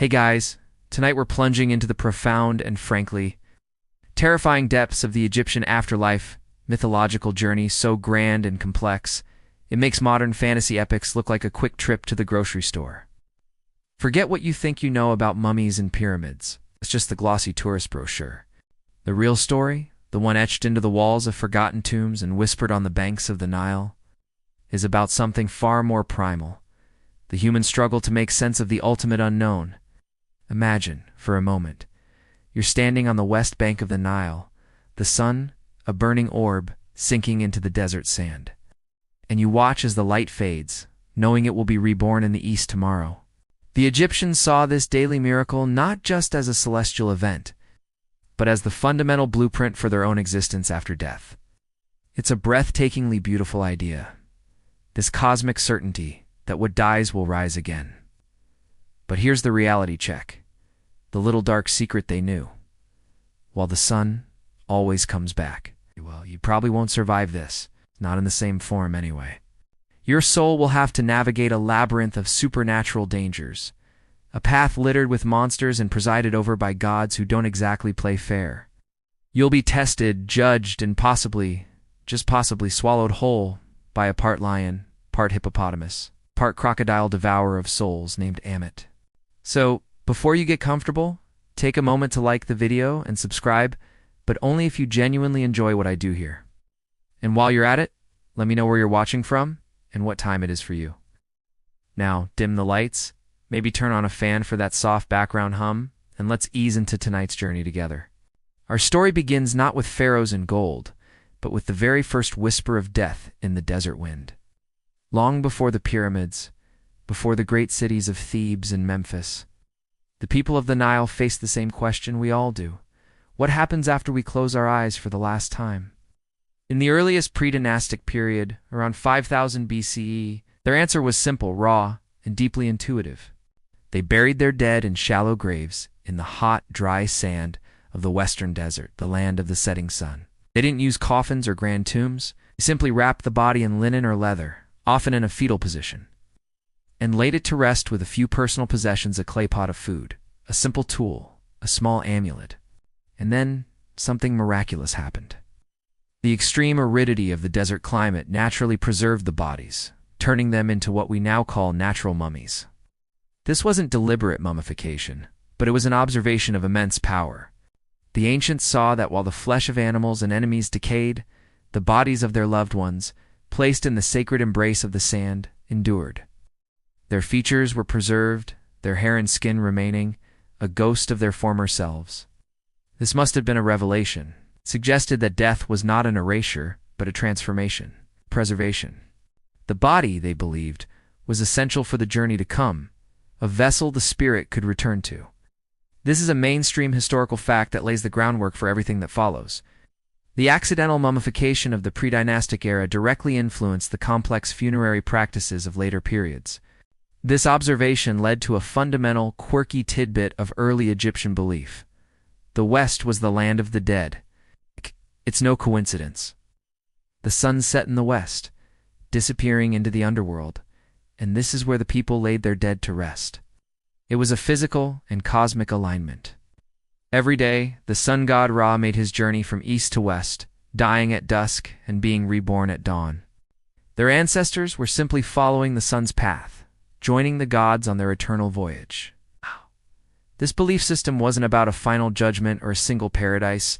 Hey guys, tonight we're plunging into the profound and, frankly, terrifying depths of the Egyptian afterlife, mythological journey so grand and complex, it makes modern fantasy epics look like a quick trip to the grocery store. Forget what you think you know about mummies and pyramids. It's just the glossy tourist brochure. The real story, the one etched into the walls of forgotten tombs and whispered on the banks of the Nile, is about something far more primal, the human struggle to make sense of the ultimate unknown. Imagine, for a moment, you're standing on the west bank of the Nile, the sun, a burning orb, sinking into the desert sand. And you watch as the light fades, knowing it will be reborn in the east tomorrow. The Egyptians saw this daily miracle not just as a celestial event, but as the fundamental blueprint for their own existence after death. It's a breathtakingly beautiful idea, this cosmic certainty that what dies will rise again. But here's the reality check. The little dark secret they knew. While the sun always comes back. Well, you probably won't survive this. Not in the same form anyway. Your soul will have to navigate a labyrinth of supernatural dangers. A path littered with monsters and presided over by gods who don't exactly play fair. You'll be tested, judged, and possibly, just possibly swallowed whole by a part lion, part hippopotamus, part crocodile devourer of souls named Amit. So, before you get comfortable, take a moment to like the video and subscribe, but only if you genuinely enjoy what I do here. And while you're at it, let me know where you're watching from and what time it is for you. Now, dim the lights, maybe turn on a fan for that soft background hum, and let's ease into tonight's journey together. Our story begins not with pharaohs and gold, but with the very first whisper of death in the desert wind. Long before the pyramids, before the great cities of Thebes and Memphis, the people of the Nile faced the same question we all do. What happens after we close our eyes for the last time? In the earliest pre-dynastic period, around 5000 BCE, their answer was simple, raw, and deeply intuitive. They buried their dead in shallow graves in the hot, dry sand of the western desert, the land of the setting sun. They didn't use coffins or grand tombs. They simply wrapped the body in linen or leather, often in a fetal position, and laid it to rest with a few personal possessions, a clay pot of food, a simple tool, a small amulet. And then something miraculous happened. The extreme aridity of the desert climate naturally preserved the bodies, turning them into what we now call natural mummies. This wasn't deliberate mummification, but it was an observation of immense power. The ancients saw that while the flesh of animals and enemies decayed, the bodies of their loved ones, placed in the sacred embrace of the sand, endured. Their features were preserved, their hair and skin remaining, a ghost of their former selves. This must have been a revelation. It suggested that death was not an erasure, but a transformation, preservation. The body, they believed, was essential for the journey to come, a vessel the spirit could return to. This is a mainstream historical fact that lays the groundwork for everything that follows. The accidental mummification of the pre-dynastic era directly influenced the complex funerary practices of later periods. This observation led to a fundamental, quirky tidbit of early Egyptian belief. The West was the land of the dead. It's no coincidence. The sun set in the west, disappearing into the underworld, and this is where the people laid their dead to rest. It was a physical and cosmic alignment. Every day, the sun god Ra made his journey from east to west, dying at dusk and being reborn at dawn. Their ancestors were simply following the sun's path, joining the gods on their eternal voyage. This belief system wasn't about a final judgment or a single paradise.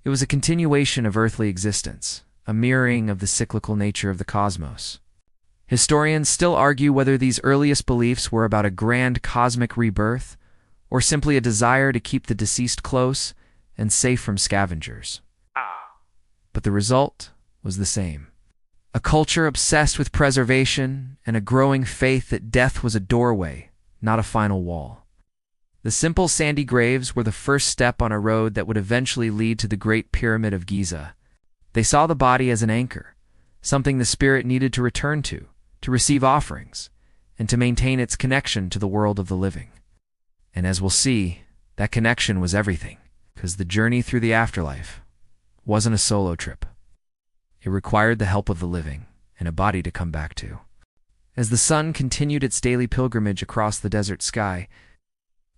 It was a continuation of earthly existence, a mirroring of the cyclical nature of the cosmos. Historians still argue whether these earliest beliefs were about a grand cosmic rebirth or simply a desire to keep the deceased close and safe from scavengers. But the result was the same. A culture obsessed with preservation and a growing faith that death was a doorway, not a final wall. The simple sandy graves were the first step on a road that would eventually lead to the Great Pyramid of Giza. They saw the body as an anchor, something the spirit needed to return to receive offerings, and to maintain its connection to the world of the living. And as we'll see, that connection was everything, because the journey through the afterlife wasn't a solo trip. It required the help of the living and a body to come back to. As the sun continued its daily pilgrimage across the desert sky,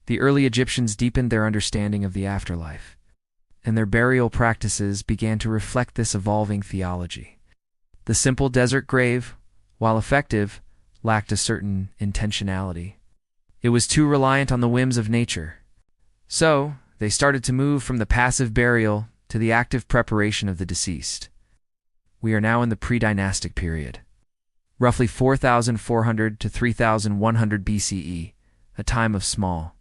The early Egyptians deepened their understanding of the afterlife, and their burial practices began to reflect this evolving theology. The simple desert grave, while effective, lacked a certain intentionality. It was too reliant on the whims of nature. So, they started to move from the passive burial to the active preparation of the deceased. We are now in the pre-dynastic period, roughly 4,400 to 3,100 BCE, a time of small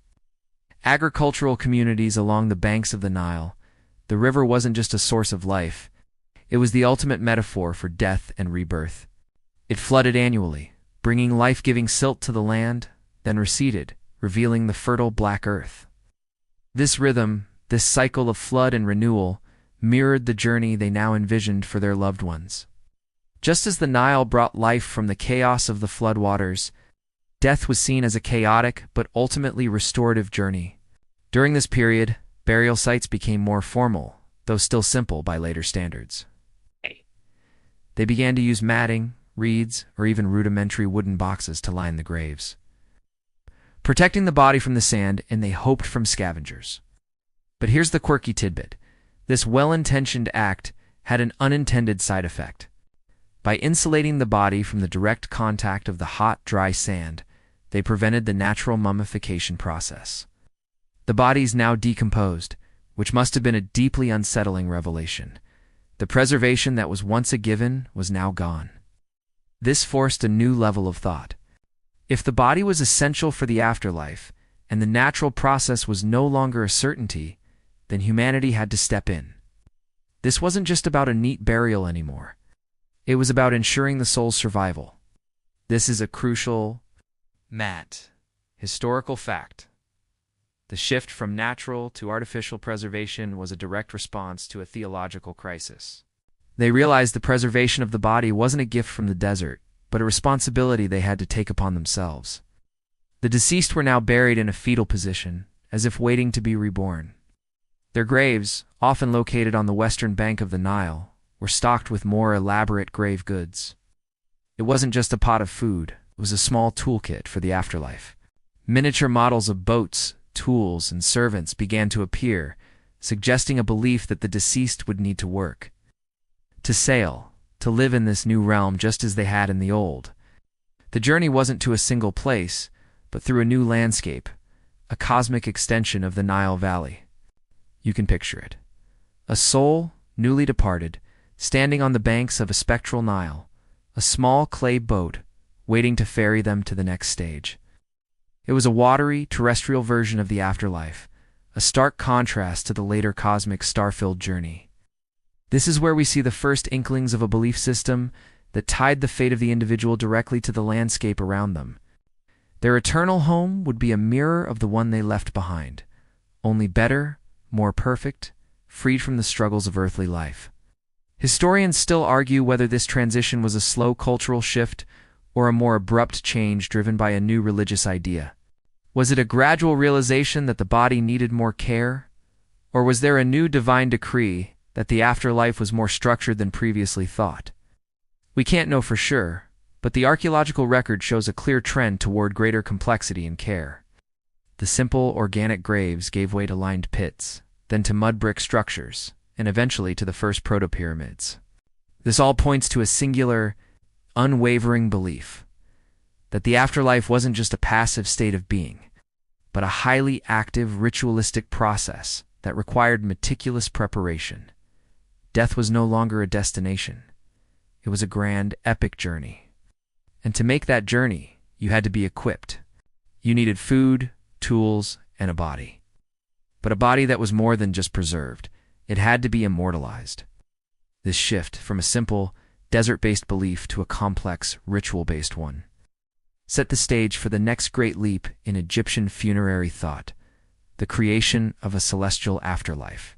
agricultural communities along the banks of the Nile. The river wasn't just a source of life, it was the ultimate metaphor for death and rebirth. It flooded annually, bringing life-giving silt to the land, then receded, revealing the fertile black earth. This rhythm, this cycle of flood and renewal, mirrored the journey they now envisioned for their loved ones. Just as the Nile brought life from the chaos of the floodwaters, death was seen as a chaotic but ultimately restorative journey. During this period, burial sites became more formal, though still simple by later standards. They began to use matting, reeds, or even rudimentary wooden boxes to line the graves, protecting the body from the sand and they hoped from scavengers. But here's the quirky tidbit. This well-intentioned act had an unintended side effect. By insulating the body from the direct contact of the hot, dry sand, they prevented the natural mummification process. The body's now decomposed, which must have been a deeply unsettling revelation. The preservation that was once a given was now gone. This forced a new level of thought. If the body was essential for the afterlife, and the natural process was no longer a certainty, then humanity had to step in. This wasn't just about a neat burial anymore. It was about ensuring the soul's survival. This is a crucial, historical fact. The shift from natural to artificial preservation was a direct response to a theological crisis. They realized the preservation of the body wasn't a gift from the desert, but a responsibility they had to take upon themselves. The deceased were now buried in a fetal position, as if waiting to be reborn. Their graves, often located on the western bank of the Nile, were stocked with more elaborate grave goods. It wasn't just a pot of food, it was a small toolkit for the afterlife. Miniature models of boats, tools, and servants began to appear, suggesting a belief that the deceased would need to work, to sail, to live in this new realm just as they had in the old. The journey wasn't to a single place, but through a new landscape, a cosmic extension of the Nile Valley. You can picture it. A soul, newly departed, standing on the banks of a spectral Nile, a small clay boat waiting to ferry them to the next stage. It was a watery, terrestrial version of the afterlife, a stark contrast to the later cosmic star-filled journey. This is where we see the first inklings of a belief system that tied the fate of the individual directly to the landscape around them. Their eternal home would be a mirror of the one they left behind, only better, more perfect, freed from the struggles of earthly life. Historians still argue whether this transition was a slow cultural shift or a more abrupt change driven by a new religious idea. Was it a gradual realization that the body needed more care, or was there a new divine decree that the afterlife was more structured than previously thought? We can't know for sure, but the archaeological record shows a clear trend toward greater complexity and care. The simple, organic graves gave way to lined pits, then to mud brick structures, and eventually to the first proto-pyramids. This all points to a singular, unwavering belief that the afterlife wasn't just a passive state of being, but a highly active ritualistic process that required meticulous preparation. Death was no longer a destination. It was a grand, epic journey. And to make that journey, you had to be equipped. You needed food, tools, and a body. But a body that was more than just preserved. It had to be immortalized. This shift from a simple, desert-based belief to a complex, ritual-based one set the stage for the next great leap in Egyptian funerary thought, the creation of a celestial afterlife.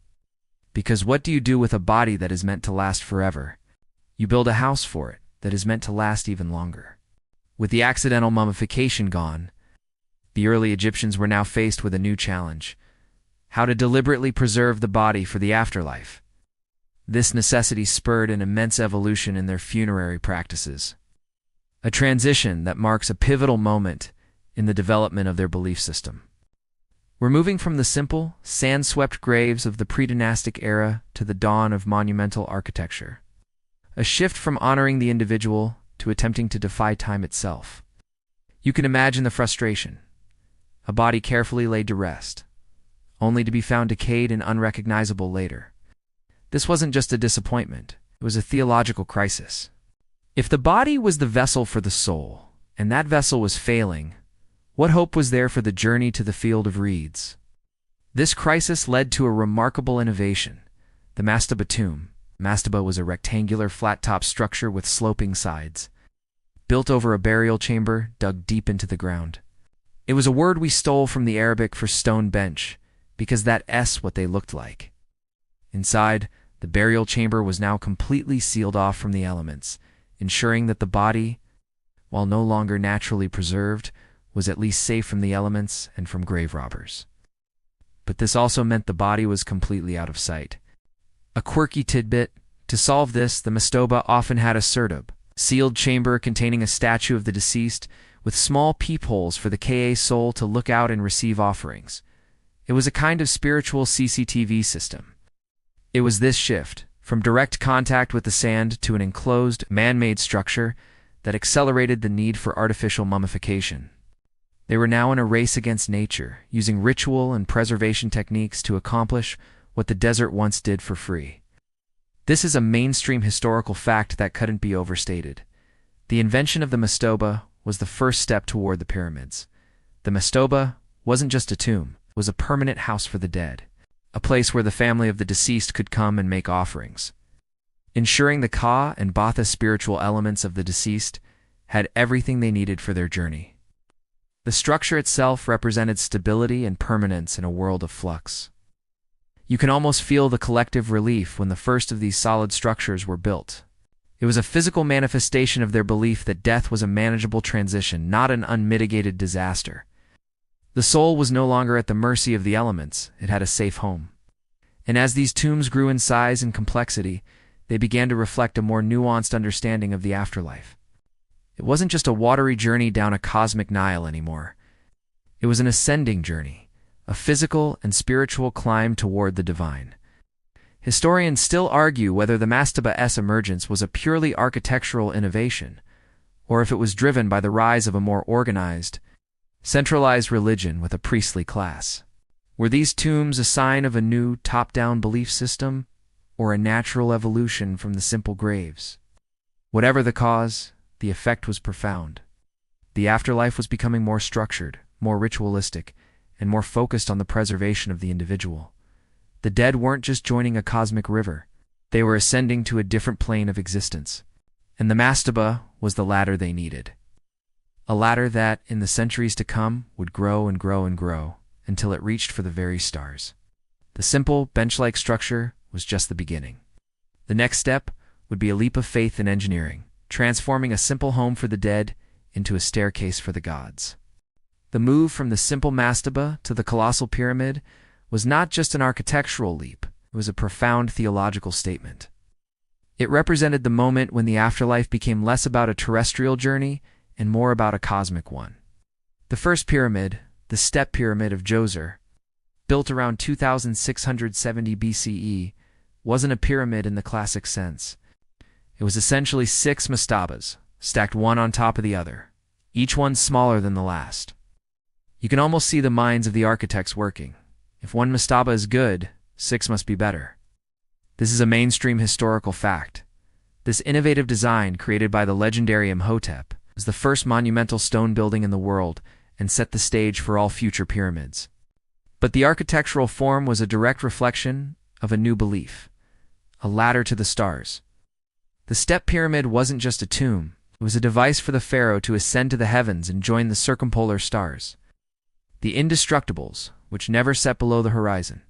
Because what do you do with a body that is meant to last forever? You build a house for it that is meant to last even longer. With the accidental mummification gone, the early Egyptians were now faced with a new challenge: how to deliberately preserve the body for the afterlife. This necessity spurred an immense evolution in their funerary practices, a transition that marks a pivotal moment in the development of their belief system. We're moving from the simple, sand-swept graves of the pre-dynastic era to the dawn of monumental architecture. A shift from honoring the individual to attempting to defy time itself. You can imagine the frustration. A body carefully laid to rest, only to be found decayed and unrecognizable later. This wasn't just a disappointment, it was a theological crisis. If the body was the vessel for the soul, and that vessel was failing, what hope was there for the journey to the field of reeds? This crisis led to a remarkable innovation, the mastaba tomb. Mastaba was a rectangular flat-top structure with sloping sides, built over a burial chamber dug deep into the ground. It was a word we stole from the Arabic for stone bench, because that's what they looked like. Inside, the burial chamber was now completely sealed off from the elements, ensuring that the body, while no longer naturally preserved, was at least safe from the elements and from grave robbers. But this also meant the body was completely out of sight. A quirky tidbit: to solve this, the mastaba often had a serdab, sealed chamber containing a statue of the deceased, with small peepholes for the Ka soul to look out and receive offerings. It was a kind of spiritual CCTV system. It was this shift, from direct contact with the sand to an enclosed, man-made structure, that accelerated the need for artificial mummification. They were now in a race against nature, using ritual and preservation techniques to accomplish what the desert once did for free. This is a mainstream historical fact that couldn't be overstated. The invention of the mastaba was the first step toward the pyramids. The mastaba wasn't just a tomb, it was a permanent house for the dead, a place where the family of the deceased could come and make offerings. Ensuring the Ka and Batha spiritual elements of the deceased had everything they needed for their journey. The structure itself represented stability and permanence in a world of flux. You can almost feel the collective relief when the first of these solid structures were built. It was a physical manifestation of their belief that death was a manageable transition, not an unmitigated disaster. The soul was no longer at the mercy of the elements, it had a safe home. And as these tombs grew in size and complexity, they began to reflect a more nuanced understanding of the afterlife. It wasn't just a watery journey down a cosmic Nile anymore. It was an ascending journey, a physical and spiritual climb toward the divine. Historians still argue whether the mastaba's emergence was a purely architectural innovation, or if it was driven by the rise of a more organized, centralized religion with a priestly class. Were these tombs a sign of a new top-down belief system, or a natural evolution from the simple graves? Whatever the cause, the effect was profound. The afterlife was becoming more structured, more ritualistic, and more focused on the preservation of the individual. The dead weren't just joining a cosmic river, they were ascending to a different plane of existence. And the mastaba was the ladder they needed. A ladder that, in the centuries to come, would grow and grow and grow, until it reached for the very stars. The simple, bench-like structure was just the beginning. The next step would be a leap of faith in engineering, transforming a simple home for the dead into a staircase for the gods. The move from the simple mastaba to the colossal pyramid was not just an architectural leap, it was a profound theological statement. It represented the moment when the afterlife became less about a terrestrial journey and more about a cosmic one. The first pyramid, the Step Pyramid of Djoser, built around 2670 BCE, wasn't a pyramid in the classic sense. It was essentially 6 mastabas, stacked one on top of the other, each one smaller than the last. You can almost see the minds of the architects working. If one mastaba is good, 6 must be better. This is a mainstream historical fact. This innovative design, created by the legendary Imhotep, was the first monumental stone building in the world and set the stage for all future pyramids. But the architectural form was a direct reflection of a new belief, a ladder to the stars. The Step Pyramid wasn't just a tomb, it was a device for the pharaoh to ascend to the heavens and join the circumpolar stars, the indestructibles, which never set below the horizon.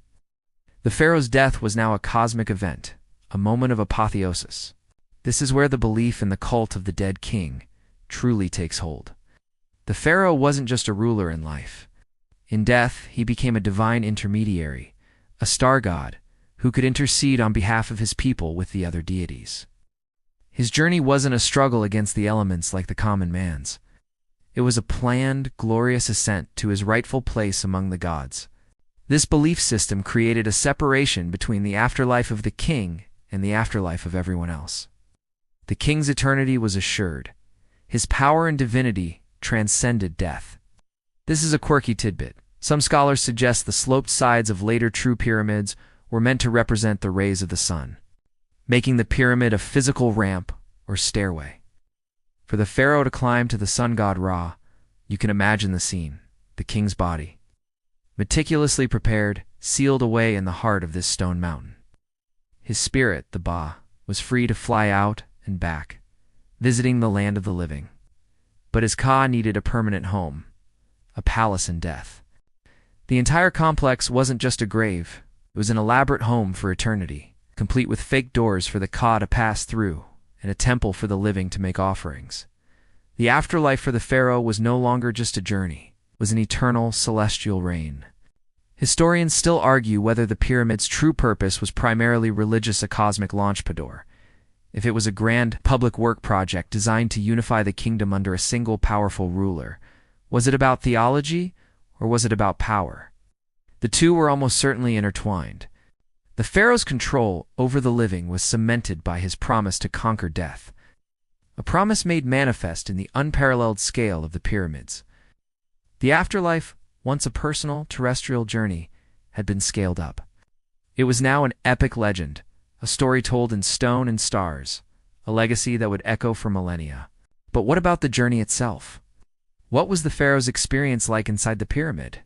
The pharaoh's death was now a cosmic event, a moment of apotheosis. This is where the belief in the cult of the dead king truly takes hold. The pharaoh wasn't just a ruler in life. In death, he became a divine intermediary, a star god, who could intercede on behalf of his people with the other deities. His journey wasn't a struggle against the elements like the common man's. It was a planned, glorious ascent to his rightful place among the gods, This belief system created a separation between the afterlife of the king and the afterlife of everyone else. The king's eternity was assured. His power and divinity transcended death. This is a quirky tidbit. Some scholars suggest the sloped sides of later true pyramids were meant to represent the rays of the sun, making the pyramid a physical ramp or stairway. For the pharaoh to climb to the sun god Ra, you can imagine the scene: the king's body, meticulously prepared, sealed away in the heart of this stone mountain. His spirit, the Ba, was free to fly out and back, visiting the land of the living. But his Ka needed a permanent home, a palace in death. The entire complex wasn't just a grave, it was an elaborate home for eternity, complete with fake doors for the Ka to pass through and a temple for the living to make offerings. The afterlife for the pharaoh was no longer just a journey, it was an eternal celestial reign. Historians still argue whether the pyramid's true purpose was primarily religious, a cosmic launch pad, if it was a grand public work project designed to unify the kingdom under a single powerful ruler. Was it about theology, or was it about power? The two were almost certainly intertwined. The pharaoh's control over the living was cemented by his promise to conquer death, a promise made manifest in the unparalleled scale of the pyramids. The afterlife, once a personal, terrestrial journey, had been scaled up. It was now an epic legend, a story told in stone and stars, a legacy that would echo for millennia. But what about the journey itself? What was the pharaoh's experience like inside the pyramid?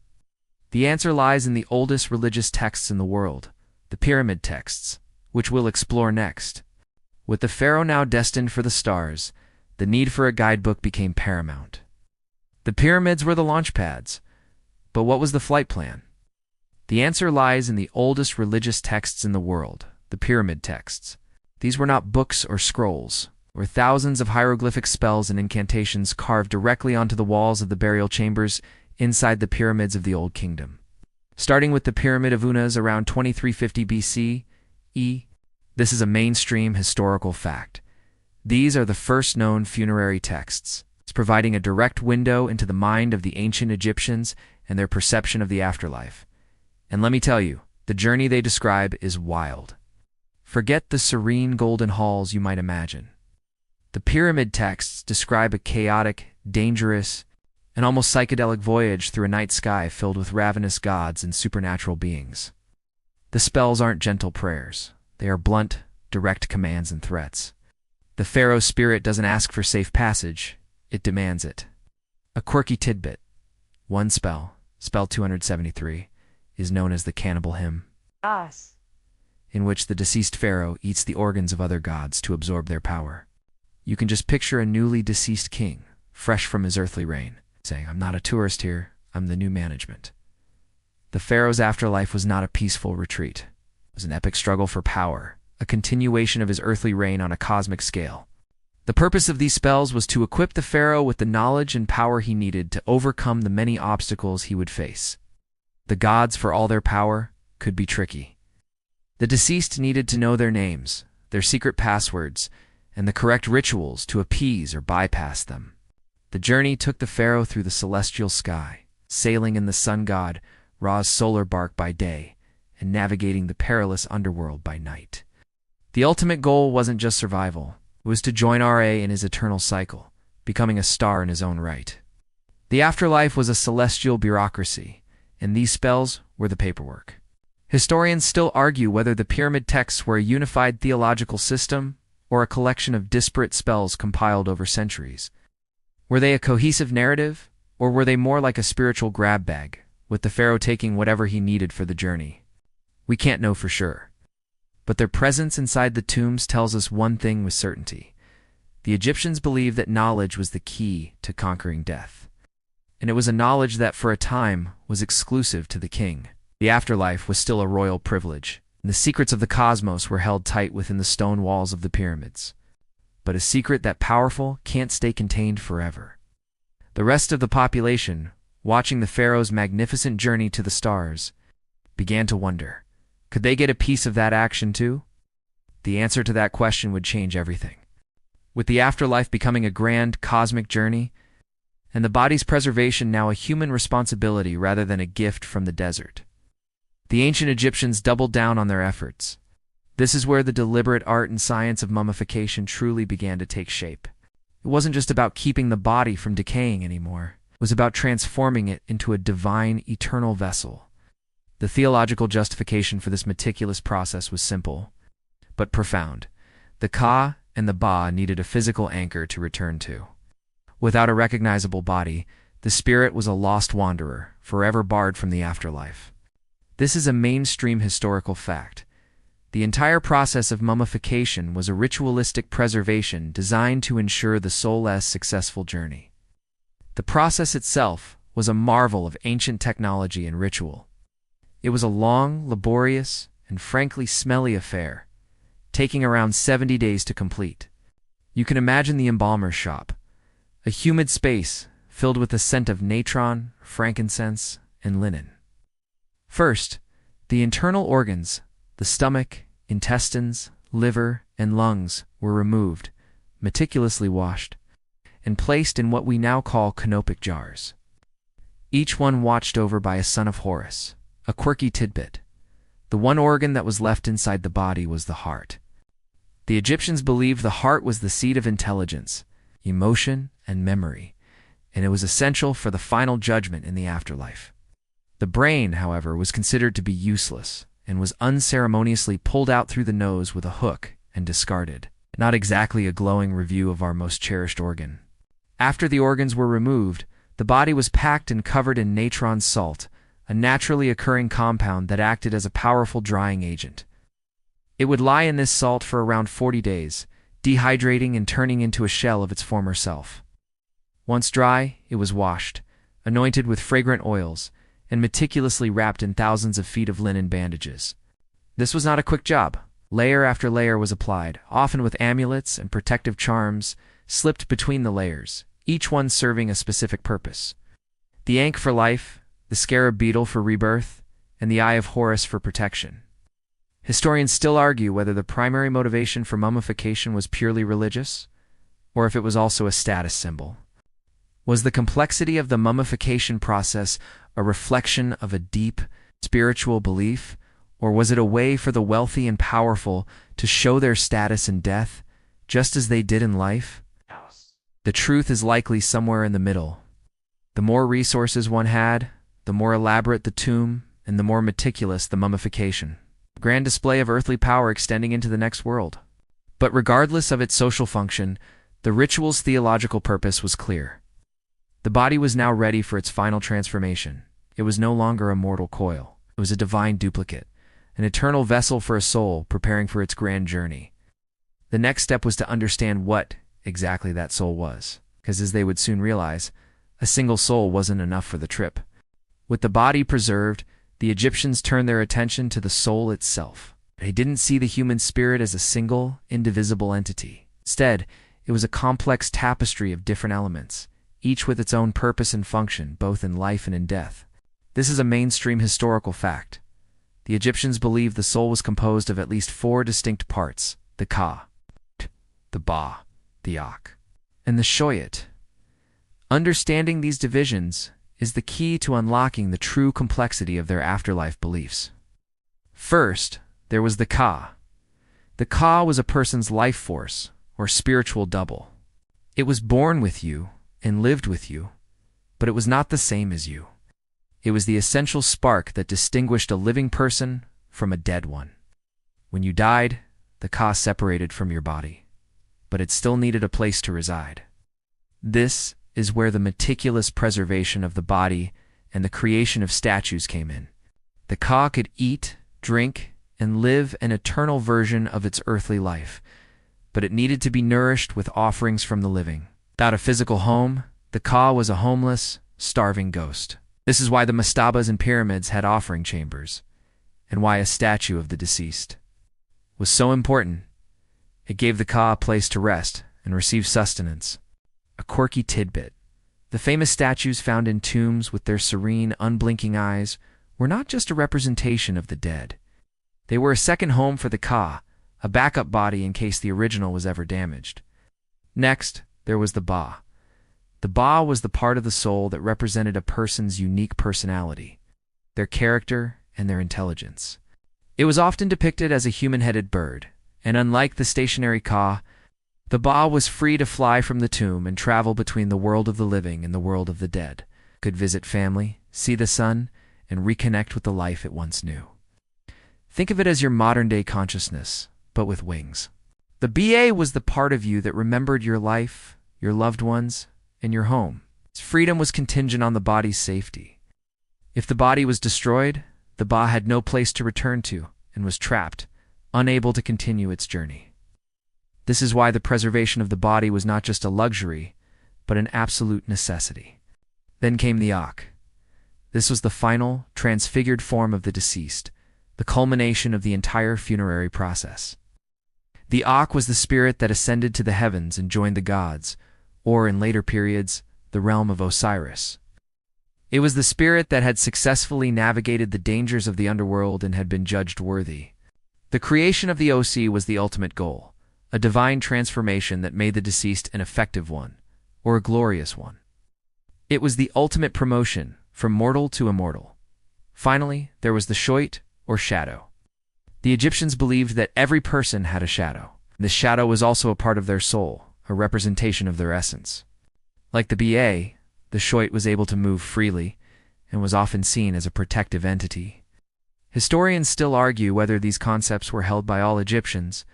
The answer lies in the oldest religious texts in the world, the pyramid texts, which we'll explore next. With the pharaoh now destined for the stars, the need for a guidebook became paramount. The pyramids were the launch pads, but what was the flight plan? The answer lies in the oldest religious texts in the world, the pyramid texts. These were not books or scrolls, were thousands of hieroglyphic spells and incantations carved directly onto the walls of the burial chambers inside the pyramids of the Old Kingdom. Starting with the Pyramid of Unas around 2350 BC-E, this is a mainstream historical fact. These are the first known funerary texts, providing a direct window into the mind of the ancient Egyptians and their perception of the afterlife. And let me tell you, the journey they describe is wild. Forget the serene golden halls you might imagine. The pyramid texts describe a chaotic, dangerous, and almost psychedelic voyage through a night sky filled with ravenous gods and supernatural beings. The spells aren't gentle prayers. They are blunt, direct commands and threats. The pharaoh's spirit doesn't ask for safe passage, it demands it. A quirky tidbit: one spell, spell 273, is known as the cannibal hymn, in which the deceased pharaoh eats the organs of other gods to absorb their power. You can just picture a newly deceased king, fresh from his earthly reign, saying, "I'm not a tourist here, I'm the new management." The pharaoh's afterlife was not a peaceful retreat. It was an epic struggle for power, a continuation of his earthly reign on a cosmic scale. The purpose of these spells was to equip the pharaoh with the knowledge and power he needed to overcome the many obstacles he would face. The gods, for all their power, could be tricky. The deceased needed to know their names, their secret passwords, and the correct rituals to appease or bypass them. The journey took the pharaoh through the celestial sky, sailing in the sun god Ra's solar bark by day and navigating the perilous underworld by night. The ultimate goal wasn't just survival. It was to join Ra in his eternal cycle, becoming a star in his own right. The afterlife was a celestial bureaucracy, and these spells were the paperwork. Historians still argue whether the pyramid texts were a unified theological system or a collection of disparate spells compiled over centuries. Were they a cohesive narrative, or were they more like a spiritual grab bag, with the pharaoh taking whatever he needed for the journey? We can't know for sure. But their presence inside the tombs tells us one thing with certainty. The Egyptians believed that knowledge was the key to conquering death. And it was a knowledge that for a time was exclusive to the king. The afterlife was still a royal privilege, and the secrets of the cosmos were held tight within the stone walls of the pyramids. But a secret that powerful can't stay contained forever. The rest of the population, watching the pharaoh's magnificent journey to the stars, began to wonder, could they get a piece of that action too? The answer to that question would change everything. With the afterlife becoming a grand cosmic journey, and the body's preservation now a human responsibility rather than a gift from the desert, The ancient Egyptians doubled down on their efforts. This is where the deliberate art and science of mummification truly began to take shape. It wasn't just about keeping the body from decaying anymore. It was about transforming it into a divine, eternal vessel. The theological justification for this meticulous process was simple, but profound. The Ka and the Ba needed a physical anchor to return to. Without a recognizable body, the spirit was a lost wanderer, forever barred from the afterlife. This is a mainstream historical fact. The entire process of mummification was a ritualistic preservation designed to ensure the soul's successful journey. The process itself was a marvel of ancient technology and ritual. It was a long, laborious, and frankly smelly affair, taking around 70 days to complete. You can imagine the embalmer's shop, a humid space filled with the scent of natron, frankincense, and linen. First, the internal organs, the stomach, intestines, liver, and lungs, were removed, meticulously washed, and placed in what we now call canopic jars. Each one watched over by a son of Horus, a quirky tidbit. The one organ that was left inside the body was the heart. The Egyptians believed the heart was the seat of intelligence, emotion, and memory, and it was essential for the final judgment in the afterlife. The brain, however, was considered to be useless and was unceremoniously pulled out through the nose with a hook and discarded. Not exactly a glowing review of our most cherished organ. After the organs were removed, the body was packed and covered in natron salt, a naturally occurring compound that acted as a powerful drying agent. It would lie in this salt for around 40 days, dehydrating and turning into a shell of its former self. Once dry, it was washed, anointed with fragrant oils, and meticulously wrapped in thousands of feet of linen bandages. This was not a quick job. Layer after layer was applied, often with amulets and protective charms slipped between the layers, each one serving a specific purpose. The Ankh for life, the scarab beetle for rebirth, and the Eye of Horus for protection. Historians still argue whether the primary motivation for mummification was purely religious, or if it was also a status symbol. Was the complexity of the mummification process a reflection of a deep, spiritual belief, or was it a way for the wealthy and powerful to show their status in death, just as they did in life? The truth is likely somewhere in the middle. The more resources one had, the more elaborate the tomb, and the more meticulous the mummification. Grand display of earthly power extending into the next world. But regardless of its social function, the ritual's theological purpose was clear. The body was now ready for its final transformation. It was no longer a mortal coil. It was a divine duplicate, an eternal vessel for a soul preparing for its grand journey. The next step was to understand what exactly that soul was, because as they would soon realize, a single soul wasn't enough for the trip. With the body preserved, the Egyptians turned their attention to the soul itself. They didn't see the human spirit as a single, indivisible entity. Instead, it was a complex tapestry of different elements, each with its own purpose and function, both in life and in death. This is a mainstream historical fact. The Egyptians believed the soul was composed of at least 4 distinct parts: the Ka, the Ba, the Ak, and the Shoyat. Understanding these divisions is the key to unlocking the true complexity of their afterlife beliefs. First, there was the Ka. The Ka was a person's life force, or spiritual double. It was born with you and lived with you, but it was not the same as you. It was the essential spark that distinguished a living person from a dead one. When you died, the Ka separated from your body, but it still needed a place to reside. This is where the meticulous preservation of the body and the creation of statues came in. The Ka could eat, drink, and live an eternal version of its earthly life, but it needed to be nourished with offerings from the living. Without a physical home, the Ka was a homeless, starving ghost. This is why the mastabas and pyramids had offering chambers, and why a statue of the deceased was so important. It gave the Ka a place to rest and receive sustenance. A quirky tidbit: the famous statues found in tombs with their serene, unblinking eyes were not just a representation of the dead. They were a second home for the Ka, a backup body in case the original was ever damaged. Next, there was the Ba. The Ba was the part of the soul that represented a person's unique personality, their character, and their intelligence. It was often depicted as a human-headed bird, and unlike the stationary Ka, the Ba was free to fly from the tomb and travel between the world of the living and the world of the dead, could visit family, see the sun, and reconnect with the life it once knew. Think of it as your modern-day consciousness, but with wings. The Ba was the part of you that remembered your life, your loved ones, and your home. Its freedom was contingent on the body's safety. If the body was destroyed, the Ba had no place to return to and was trapped, unable to continue its journey. This is why the preservation of the body was not just a luxury, but an absolute necessity. Then came the Ak. This was the final, transfigured form of the deceased, the culmination of the entire funerary process. The Ak was the spirit that ascended to the heavens and joined the gods, or in later periods, the realm of Osiris. It was the spirit that had successfully navigated the dangers of the underworld and had been judged worthy. The creation of the Osi was the ultimate goal, a divine transformation that made the deceased an effective one, or a glorious one. It was the ultimate promotion, from mortal to immortal. Finally, there was the Shoit, or shadow. The Egyptians believed that every person had a shadow. This shadow was also a part of their soul, a representation of their essence. Like the Ba, the Shoit was able to move freely and was often seen as a protective entity. Historians still argue whether these concepts were held by all Egyptians,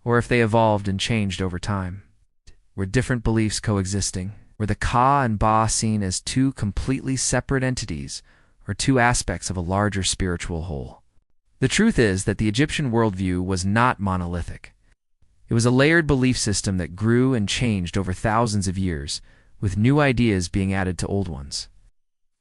or if they evolved and changed over time. Were different beliefs coexisting? Were the Ka and Ba seen as two completely separate entities, or two aspects of a larger spiritual whole? The truth is that the Egyptian worldview was not monolithic. It was a layered belief system that grew and changed over thousands of years, with new ideas being added to old ones.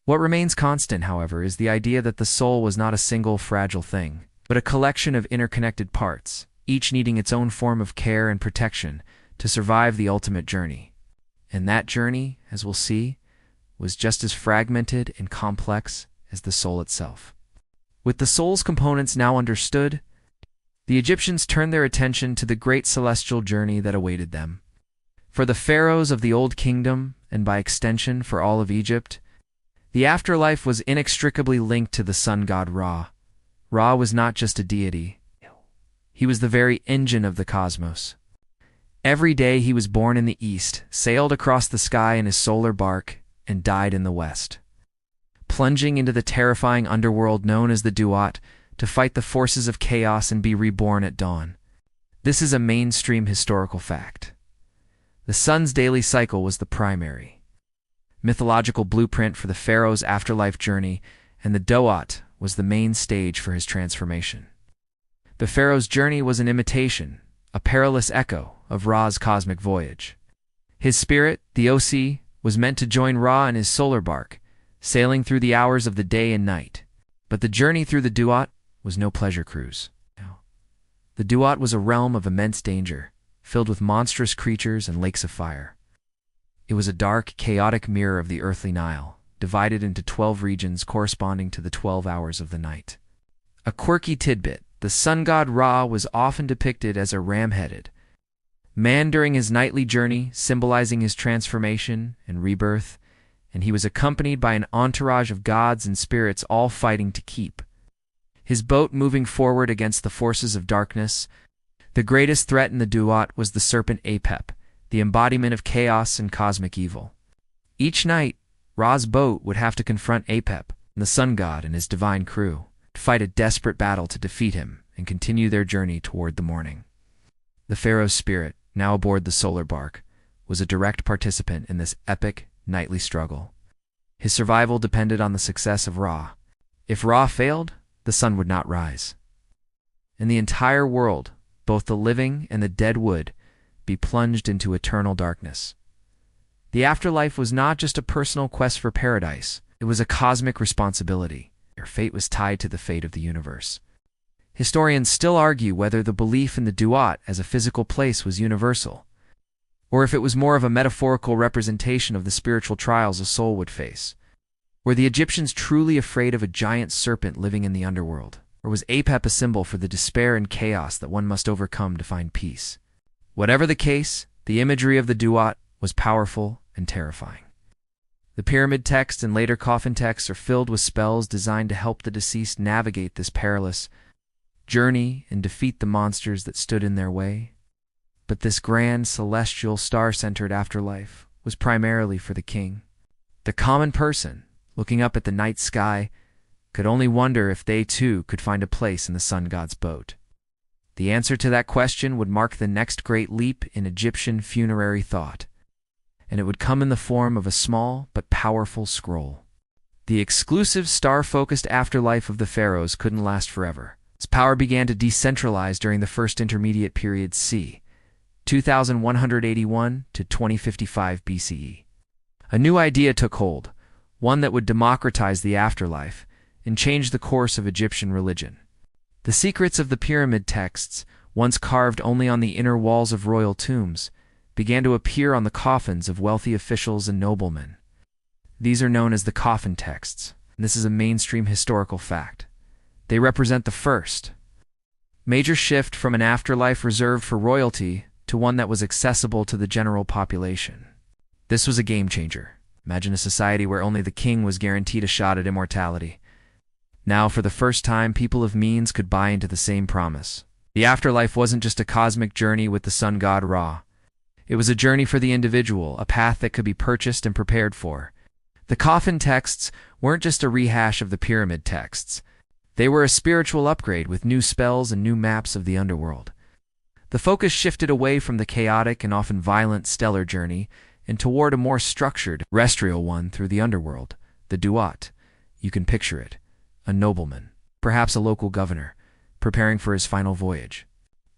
What remains constant, however, is the idea that the soul was not a single fragile thing, but a collection of interconnected parts, each needing its own form of care and protection to survive the ultimate journey. And that journey, as we'll see, was just as fragmented and complex as the soul itself. With the soul's components now understood, the Egyptians turned their attention to the great celestial journey that awaited them. For the pharaohs of the Old Kingdom, and by extension for all of Egypt, the afterlife was inextricably linked to the sun god Ra. Ra was not just a deity. He was the very engine of the cosmos. Every day he was born in the east, sailed across the sky in his solar bark, and died in the west, plunging into the terrifying underworld known as the Duat to fight the forces of chaos and be reborn at dawn. This is a mainstream historical fact. The sun's daily cycle was the primary mythological blueprint for the pharaoh's afterlife journey, and the Duat was the main stage for his transformation. The pharaoh's journey was an imitation, a perilous echo of Ra's cosmic voyage. His spirit, the Osi, was meant to join Ra in his solar bark, sailing through the hours of the day and night. But the journey through the Duat was no pleasure cruise. The Duat was a realm of immense danger, filled with monstrous creatures and lakes of fire. It was a dark, chaotic mirror of the earthly Nile, divided into 12 regions corresponding to the 12 hours of the night. A quirky tidbit: the sun god Ra was often depicted as a ram-headed man during his nightly journey, symbolizing his transformation and rebirth, and he was accompanied by an entourage of gods and spirits all fighting to keep his boat moving forward against the forces of darkness. The greatest threat in the Duat was the serpent Apep, the embodiment of chaos and cosmic evil. Each night, Ra's boat would have to confront Apep, the sun god, and his divine crew, to fight a desperate battle to defeat him and continue their journey toward the morning. The pharaoh's spirit, now aboard the solar bark, was a direct participant in this epic, nightly struggle. His survival depended on the success of Ra. If Ra failed, the sun would not rise, and the entire world, both the living and the dead, would be plunged into eternal darkness. The afterlife was not just a personal quest for paradise, it was a cosmic responsibility. Their fate was tied to the fate of the universe. Historians still argue whether the belief in the Duat as a physical place was universal, or if it was more of a metaphorical representation of the spiritual trials a soul would face. Were the Egyptians truly afraid of a giant serpent living in the underworld? Or was Apep a symbol for the despair and chaos that one must overcome to find peace? Whatever the case, the imagery of the Duat was powerful and terrifying. The pyramid text and later coffin texts are filled with spells designed to help the deceased navigate this perilous journey and defeat the monsters that stood in their way. But this grand, celestial, star-centered afterlife was primarily for the king. The common person, looking up at the night sky, could only wonder if they too could find a place in the sun god's boat. The answer to that question would mark the next great leap in Egyptian funerary thought, and it would come in the form of a small but powerful scroll. The exclusive star-focused afterlife of the pharaohs couldn't last forever. Its power began to decentralize during the First Intermediate Period c. 2181 to 2055 BCE. A new idea took hold, one that would democratize the afterlife and change the course of Egyptian religion. The secrets of the pyramid texts, once carved only on the inner walls of royal tombs, began to appear on the coffins of wealthy officials and noblemen. These are known as the coffin texts, and this is a mainstream historical fact. They represent the first major shift from an afterlife reserved for royalty to one that was accessible to the general population. This was a game changer. Imagine a society where only the king was guaranteed a shot at immortality. Now, for the first time, people of means could buy into the same promise. The afterlife wasn't just a cosmic journey with the sun god Ra. It was a journey for the individual, a path that could be purchased and prepared for. The coffin texts weren't just a rehash of the pyramid texts. They were a spiritual upgrade with new spells and new maps of the underworld. The focus shifted away from the chaotic and often violent stellar journey and toward a more structured, terrestrial one through the underworld, the Duat. You can picture it. A nobleman, perhaps a local governor, preparing for his final voyage.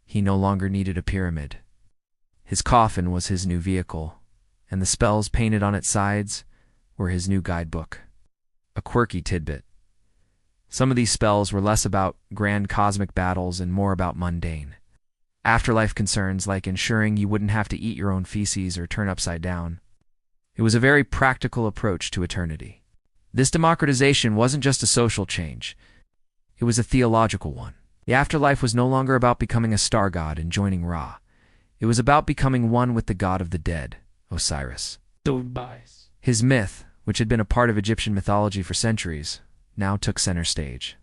He no longer needed a pyramid. His coffin was his new vehicle, and the spells painted on its sides were his new guidebook. A quirky tidbit. Some of these spells were less about grand cosmic battles and more about mundane afterlife concerns, like ensuring you wouldn't have to eat your own feces or turn upside down. It was a very practical approach to eternity. This democratization wasn't just a social change. It was a theological one. The afterlife was no longer about becoming a star god and joining Ra. It was about becoming one with the god of the dead, Osiris. His myth, which had been a part of Egyptian mythology for centuries, now took center stage.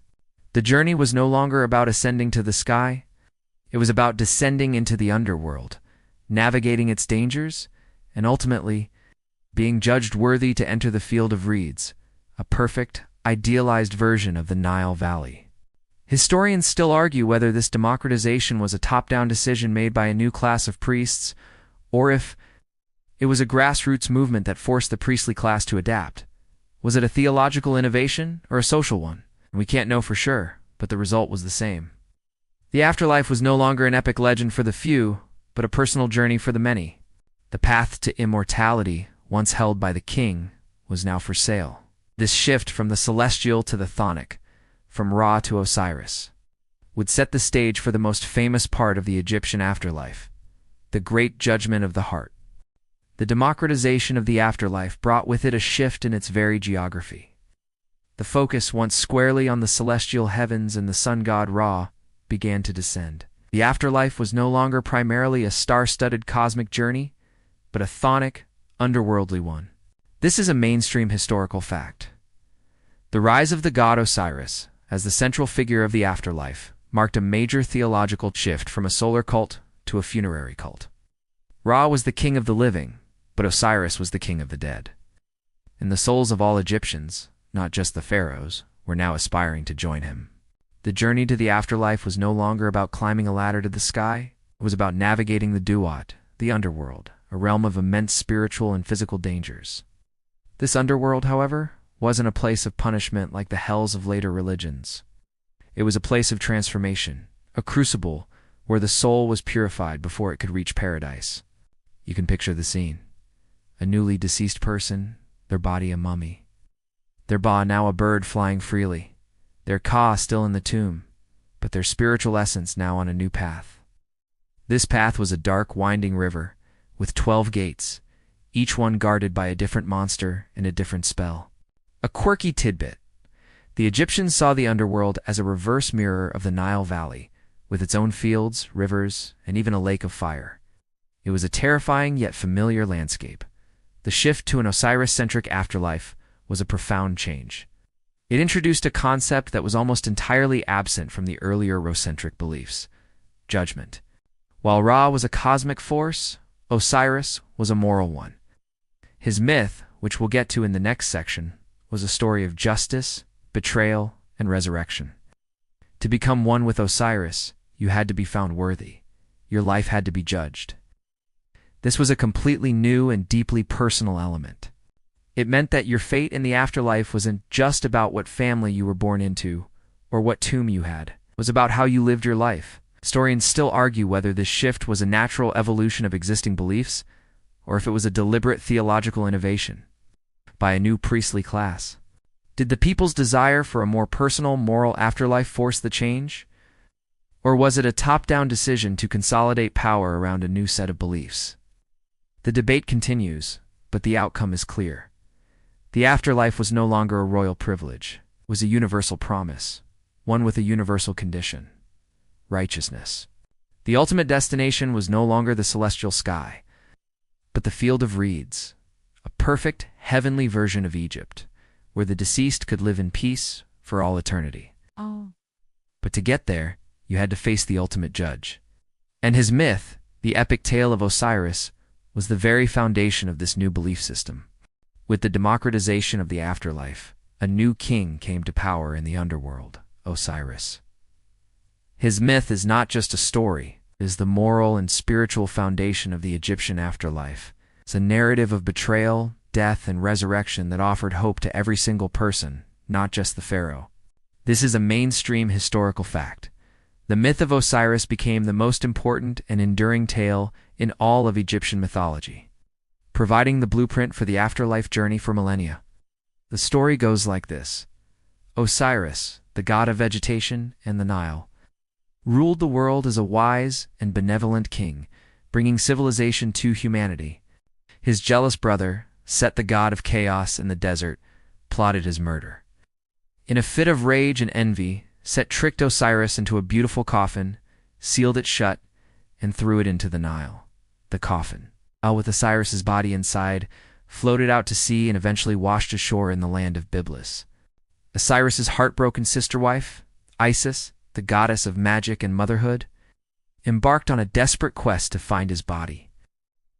The journey was no longer about ascending to the sky. It was about descending into the underworld, navigating its dangers, and ultimately being judged worthy to enter the field of reeds, a perfect, idealized version of the Nile Valley. Historians still argue whether this democratization was a top-down decision made by a new class of priests, or if it was a grassroots movement that forced the priestly class to adapt. Was it a theological innovation or a social one? We can't know for sure, but the result was the same. The afterlife was no longer an epic legend for the few, but a personal journey for the many. The path to immortality, once held by the king, was now for sale. This shift from the celestial to the chthonic, from Ra to Osiris, would set the stage for the most famous part of the Egyptian afterlife, the Great Judgment of the Heart. The democratization of the afterlife brought with it a shift in its very geography. The focus, once squarely on the celestial heavens and the sun god Ra, began to descend. The afterlife was no longer primarily a star-studded cosmic journey, but a chthonic, underworldly one. This is a mainstream historical fact. The rise of the god Osiris, as the central figure of the afterlife, marked a major theological shift from a solar cult to a funerary cult. Ra was the king of the living, but Osiris was the king of the dead. And the souls of all Egyptians, not just the pharaohs, were now aspiring to join him. The journey to the afterlife was no longer about climbing a ladder to the sky. It was about navigating the Duat, the underworld, a realm of immense spiritual and physical dangers. This underworld, however, wasn't a place of punishment like the hells of later religions. It was a place of transformation, a crucible where the soul was purified before it could reach paradise. You can picture the scene. A newly deceased person, their body a mummy. Their ba now a bird flying freely. Their ka still in the tomb, but their spiritual essence now on a new path. This path was a dark, winding river with 12 gates, each one guarded by a different monster and a different spell. A quirky tidbit. The Egyptians saw the underworld as a reverse mirror of the Nile Valley, with its own fields, rivers, and even a lake of fire. It was a terrifying yet familiar landscape, The shift to an Osiris-centric afterlife was a profound change. It introduced a concept that was almost entirely absent from the earlier Ra-centric beliefs: judgment. While Ra was a cosmic force, Osiris was a moral one. His myth, which we'll get to in the next section, was a story of justice, betrayal, and resurrection. To become one with Osiris, you had to be found worthy. Your life had to be judged. This was a completely new and deeply personal element. It meant that your fate in the afterlife wasn't just about what family you were born into or what tomb you had. It was about how you lived your life. Historians still argue whether this shift was a natural evolution of existing beliefs or if it was a deliberate theological innovation by a new priestly class. Did the people's desire for a more personal, moral afterlife force the change? Or was it a top-down decision to consolidate power around a new set of beliefs? The debate continues, but the outcome is clear. The afterlife was no longer a royal privilege. It was a universal promise, one with a universal condition: righteousness. The ultimate destination was no longer the celestial sky, but the field of reeds, a perfect, heavenly version of Egypt, where the deceased could live in peace for all eternity. But to get there, you had to face the ultimate judge. And his myth, the epic tale of Osiris, was the very foundation of this new belief system. With the democratization of the afterlife, a new king came to power in the underworld: Osiris. His myth is not just a story, it is the moral and spiritual foundation of the Egyptian afterlife. It's a narrative of betrayal, death, and resurrection that offered hope to every single person, not just the pharaoh. This is a mainstream historical fact. The myth of Osiris became the most important and enduring tale in all of Egyptian mythology, providing the blueprint for the afterlife journey for millennia. The story goes like this. Osiris, the god of vegetation and the Nile, ruled the world as a wise and benevolent king, bringing civilization to humanity. His jealous brother, Set, the god of chaos in the desert, plotted his murder. In a fit of rage and envy, Set tricked Osiris into a beautiful coffin, sealed it shut, and threw it into the Nile. The coffin, with Osiris's body inside, floated out to sea and eventually washed ashore in the land of Byblos. Osiris's heartbroken sister-wife, Isis, the goddess of magic and motherhood, embarked on a desperate quest to find his body.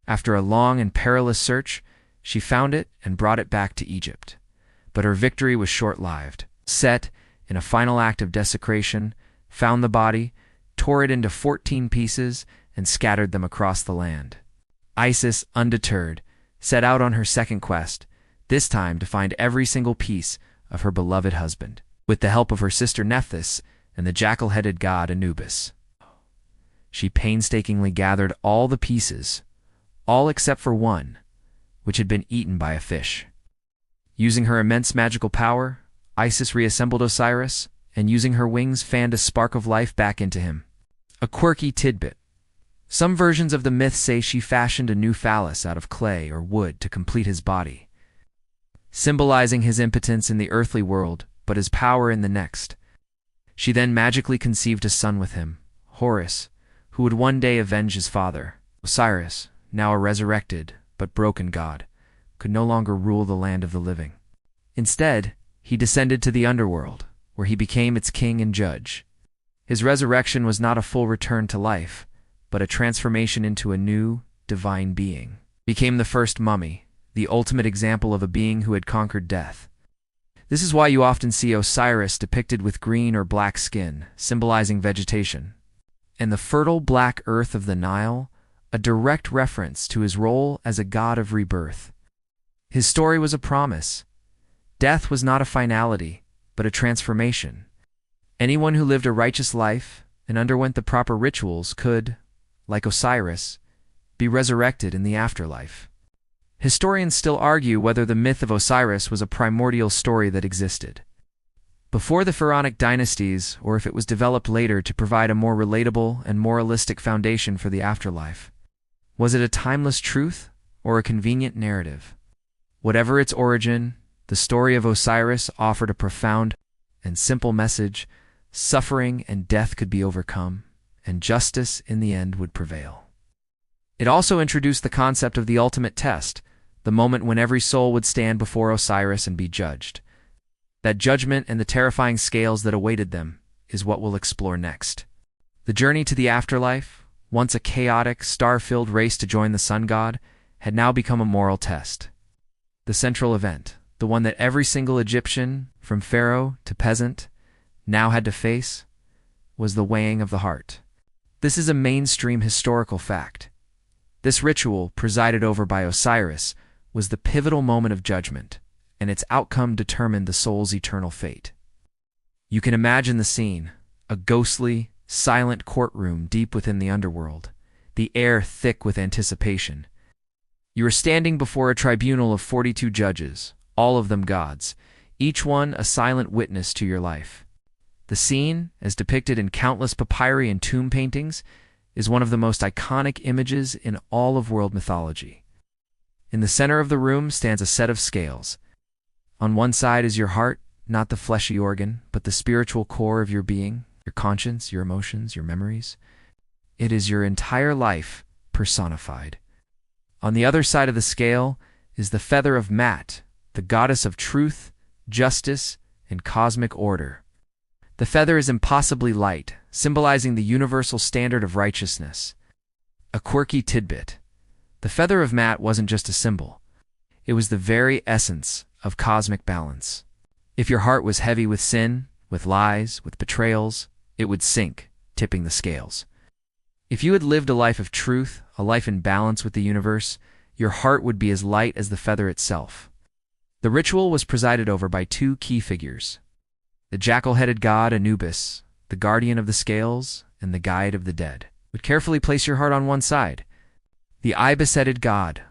After a long and perilous search, she found it and brought it back to Egypt. But her victory was short-lived. Set, in a final act of desecration, found the body, tore it into 14 pieces, and scattered them across the land. Isis, undeterred, set out on her second quest, this time to find every single piece of her beloved husband, with the help of her sister Nephthys and the jackal-headed god Anubis. She painstakingly gathered all the pieces, all except for one, which had been eaten by a fish. Using her immense magical power, Isis reassembled Osiris, and using her wings fanned a spark of life back into him. A quirky tidbit. Some versions of the myth say she fashioned a new phallus out of clay or wood to complete his body, symbolizing his impotence in the earthly world but his power in the next. She then magically conceived a son with him, Horus, who would one day avenge his father. Osiris, now a resurrected but broken god, could no longer rule the land of the living. Instead, he descended to the underworld, where he became its king and judge. His resurrection was not a full return to life, but a transformation into a new, divine being. He became the first mummy, the ultimate example of a being who had conquered death. This is why you often see Osiris depicted with green or black skin, symbolizing vegetation, and the fertile black earth of the Nile, a direct reference to his role as a god of rebirth. His story was a promise. Death was not a finality, but a transformation. Anyone who lived a righteous life and underwent the proper rituals could, like Osiris, be resurrected in the afterlife. Historians still argue whether the myth of Osiris was a primordial story that existed before the pharaonic dynasties, or if it was developed later to provide a more relatable and moralistic foundation for the afterlife. Was it a timeless truth or a convenient narrative? Whatever its origin, the story of Osiris offered a profound and simple message: suffering and death could be overcome, and justice in the end would prevail. It also introduced the concept of the ultimate test, the moment when every soul would stand before Osiris and be judged. That judgment and the terrifying scales that awaited them is what we'll explore next. The journey to the afterlife, once a chaotic, star-filled race to join the sun god, had now become a moral test. The central event, the one that every single Egyptian, from pharaoh to peasant, now had to face, was the weighing of the heart. This is a mainstream historical fact. This ritual, presided over by Osiris, was the pivotal moment of judgment, and its outcome determined the soul's eternal fate. You can imagine the scene, a ghostly, silent courtroom deep within the underworld, the air thick with anticipation. You are standing before a tribunal of 42 judges, all of them gods, each one a silent witness to your life. The scene, as depicted in countless papyri and tomb paintings, is one of the most iconic images in all of world mythology. In the center of the room stands a set of scales. On one side is your heart, not the fleshy organ, but the spiritual core of your being, your conscience, your emotions, your memories. It is your entire life personified. On the other side of the scale is the feather of Mat, the goddess of truth, justice, and cosmic order. The feather is impossibly light, symbolizing the universal standard of righteousness. A quirky tidbit. The feather of Mat wasn't just a symbol. It was the very essence of cosmic balance. If your heart was heavy with sin, with lies, with betrayals, it would sink, tipping the scales. If you had lived a life of truth, a life in balance with the universe, your heart would be as light as the feather itself. The ritual was presided over by two key figures: the jackal-headed god Anubis, the guardian of the scales, and the guide of the dead, would carefully place your heart on one side. The ibis-headed god,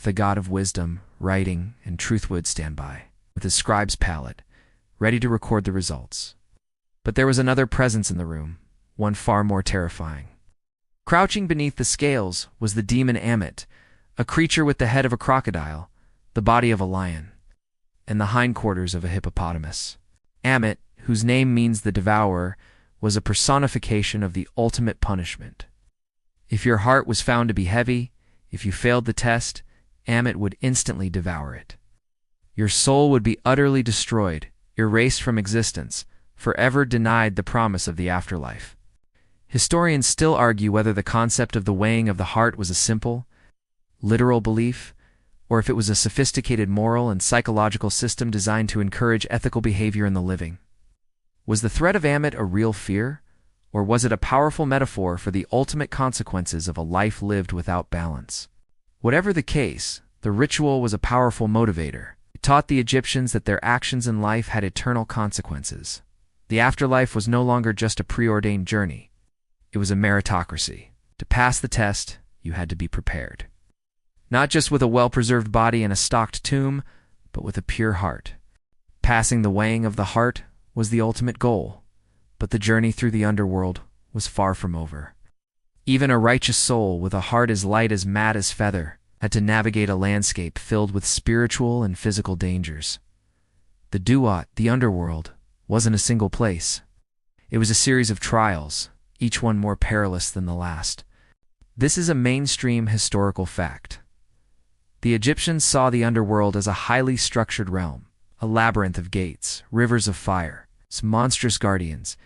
the god of wisdom, writing, and truth, would stand by, with his scribe's palette, ready to record the results. But there was another presence in the room, one far more terrifying. Crouching beneath the scales was the demon Ammit, a creature with the head of a crocodile, the body of a lion, and the hindquarters of a hippopotamus. Ammit, whose name means the devourer, was a personification of the ultimate punishment. If your heart was found to be heavy, if you failed the test, Ammit would instantly devour it. Your soul would be utterly destroyed, erased from existence, forever denied the promise of the afterlife. Historians still argue whether the concept of the weighing of the heart was a simple, literal belief, or if it was a sophisticated moral and psychological system designed to encourage ethical behavior in the living. Was the threat of Ammit a real fear, or was it a powerful metaphor for the ultimate consequences of a life lived without balance? Whatever the case, the ritual was a powerful motivator. It taught the Egyptians that their actions in life had eternal consequences. The afterlife was no longer just a preordained journey. It was a meritocracy. To pass the test, you had to be prepared. Not just with a well-preserved body and a stocked tomb, but with a pure heart. Passing the weighing of the heart was the ultimate goal, but the journey through the underworld was far from over. Even a righteous soul with a heart as light as Mat's feather had to navigate a landscape filled with spiritual and physical dangers. The Duat, the underworld, wasn't a single place. It was a series of trials, each one more perilous than the last. This is a mainstream historical fact. The Egyptians saw the underworld as a highly structured realm, a labyrinth of gates, rivers of fire, monstrous guardians,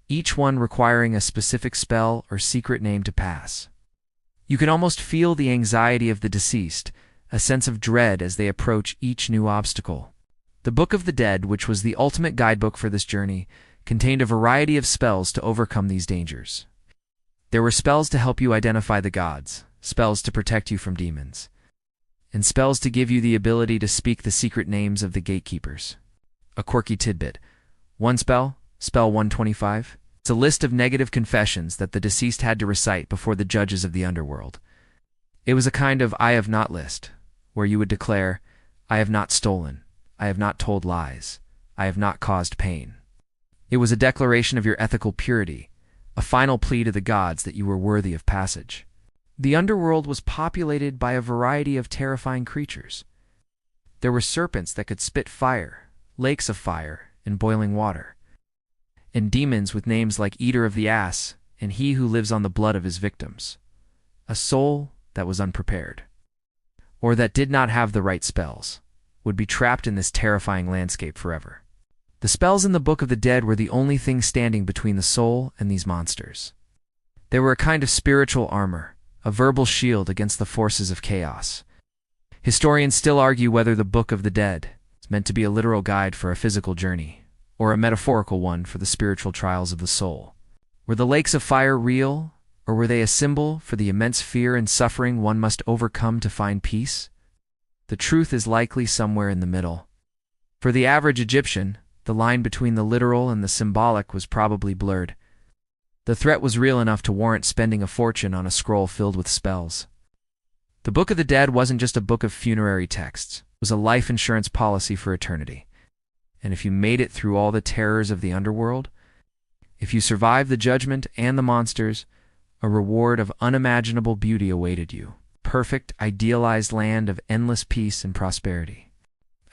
each one requiring a specific spell or secret name to pass. You can almost feel the anxiety of the deceased, a sense of dread as they approach each new obstacle. The Book of the Dead, which was the ultimate guidebook for this journey, contained a variety of spells to overcome these dangers. There were spells to help you identify the gods, spells to protect you from demons, and spells to give you the ability to speak the secret names of the gatekeepers. A quirky tidbit. One spell, Spell 125, it's a list of negative confessions that the deceased had to recite before the judges of the underworld. It was a kind of I have not list, where you would declare, I have not stolen, I have not told lies, I have not caused pain. It was a declaration of your ethical purity, a final plea to the gods that you were worthy of passage. The underworld was populated by a variety of terrifying creatures. There were serpents that could spit fire, lakes of fire, and boiling water, and demons with names like Eater of the Ass and He who lives on the blood of his victims. A soul that was unprepared. or that did not have the right spells, would be trapped in this terrifying landscape forever. The spells in the Book of the Dead were the only thing standing between the soul and these monsters. They were a kind of spiritual armor, a verbal shield against the forces of chaos. Historians still argue whether the Book of the Dead is meant to be a literal guide for a physical journey, or a metaphorical one for the spiritual trials of the soul. Were the lakes of fire real, or were they a symbol for the immense fear and suffering one must overcome to find peace? The truth is likely somewhere in the middle. For the average Egyptian, the line between the literal and the symbolic was probably blurred. The threat was real enough to warrant spending a fortune on a scroll filled with spells. The Book of the Dead wasn't just a book of funerary texts. It was a life insurance policy for eternity. And if you made it through all the terrors of the underworld, if you survived the judgment and the monsters, a reward of unimaginable beauty awaited you. Perfect, idealized land of endless peace and prosperity.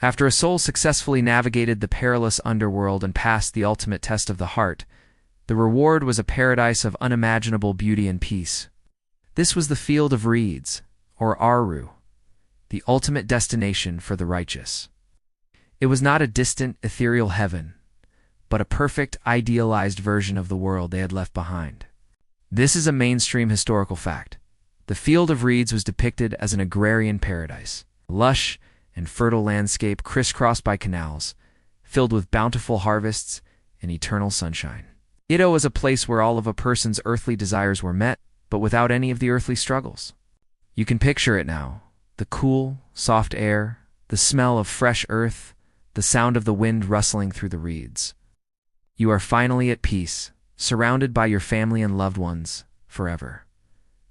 After a soul successfully navigated the perilous underworld and passed the ultimate test of the heart, the reward was a paradise of unimaginable beauty and peace. This was the Field of Reeds, or Aru, the ultimate destination for the righteous. It was not a distant, ethereal heaven, but a perfect, idealized version of the world they had left behind. This is a mainstream historical fact. The Field of Reeds was depicted as an agrarian paradise, lush and fertile landscape crisscrossed by canals, filled with bountiful harvests and eternal sunshine. It was a place where all of a person's earthly desires were met, but without any of the earthly struggles. You can picture it now. The cool, soft air, the smell of fresh earth, the sound of the wind rustling through the reeds. You are finally at peace, surrounded by your family and loved ones, forever.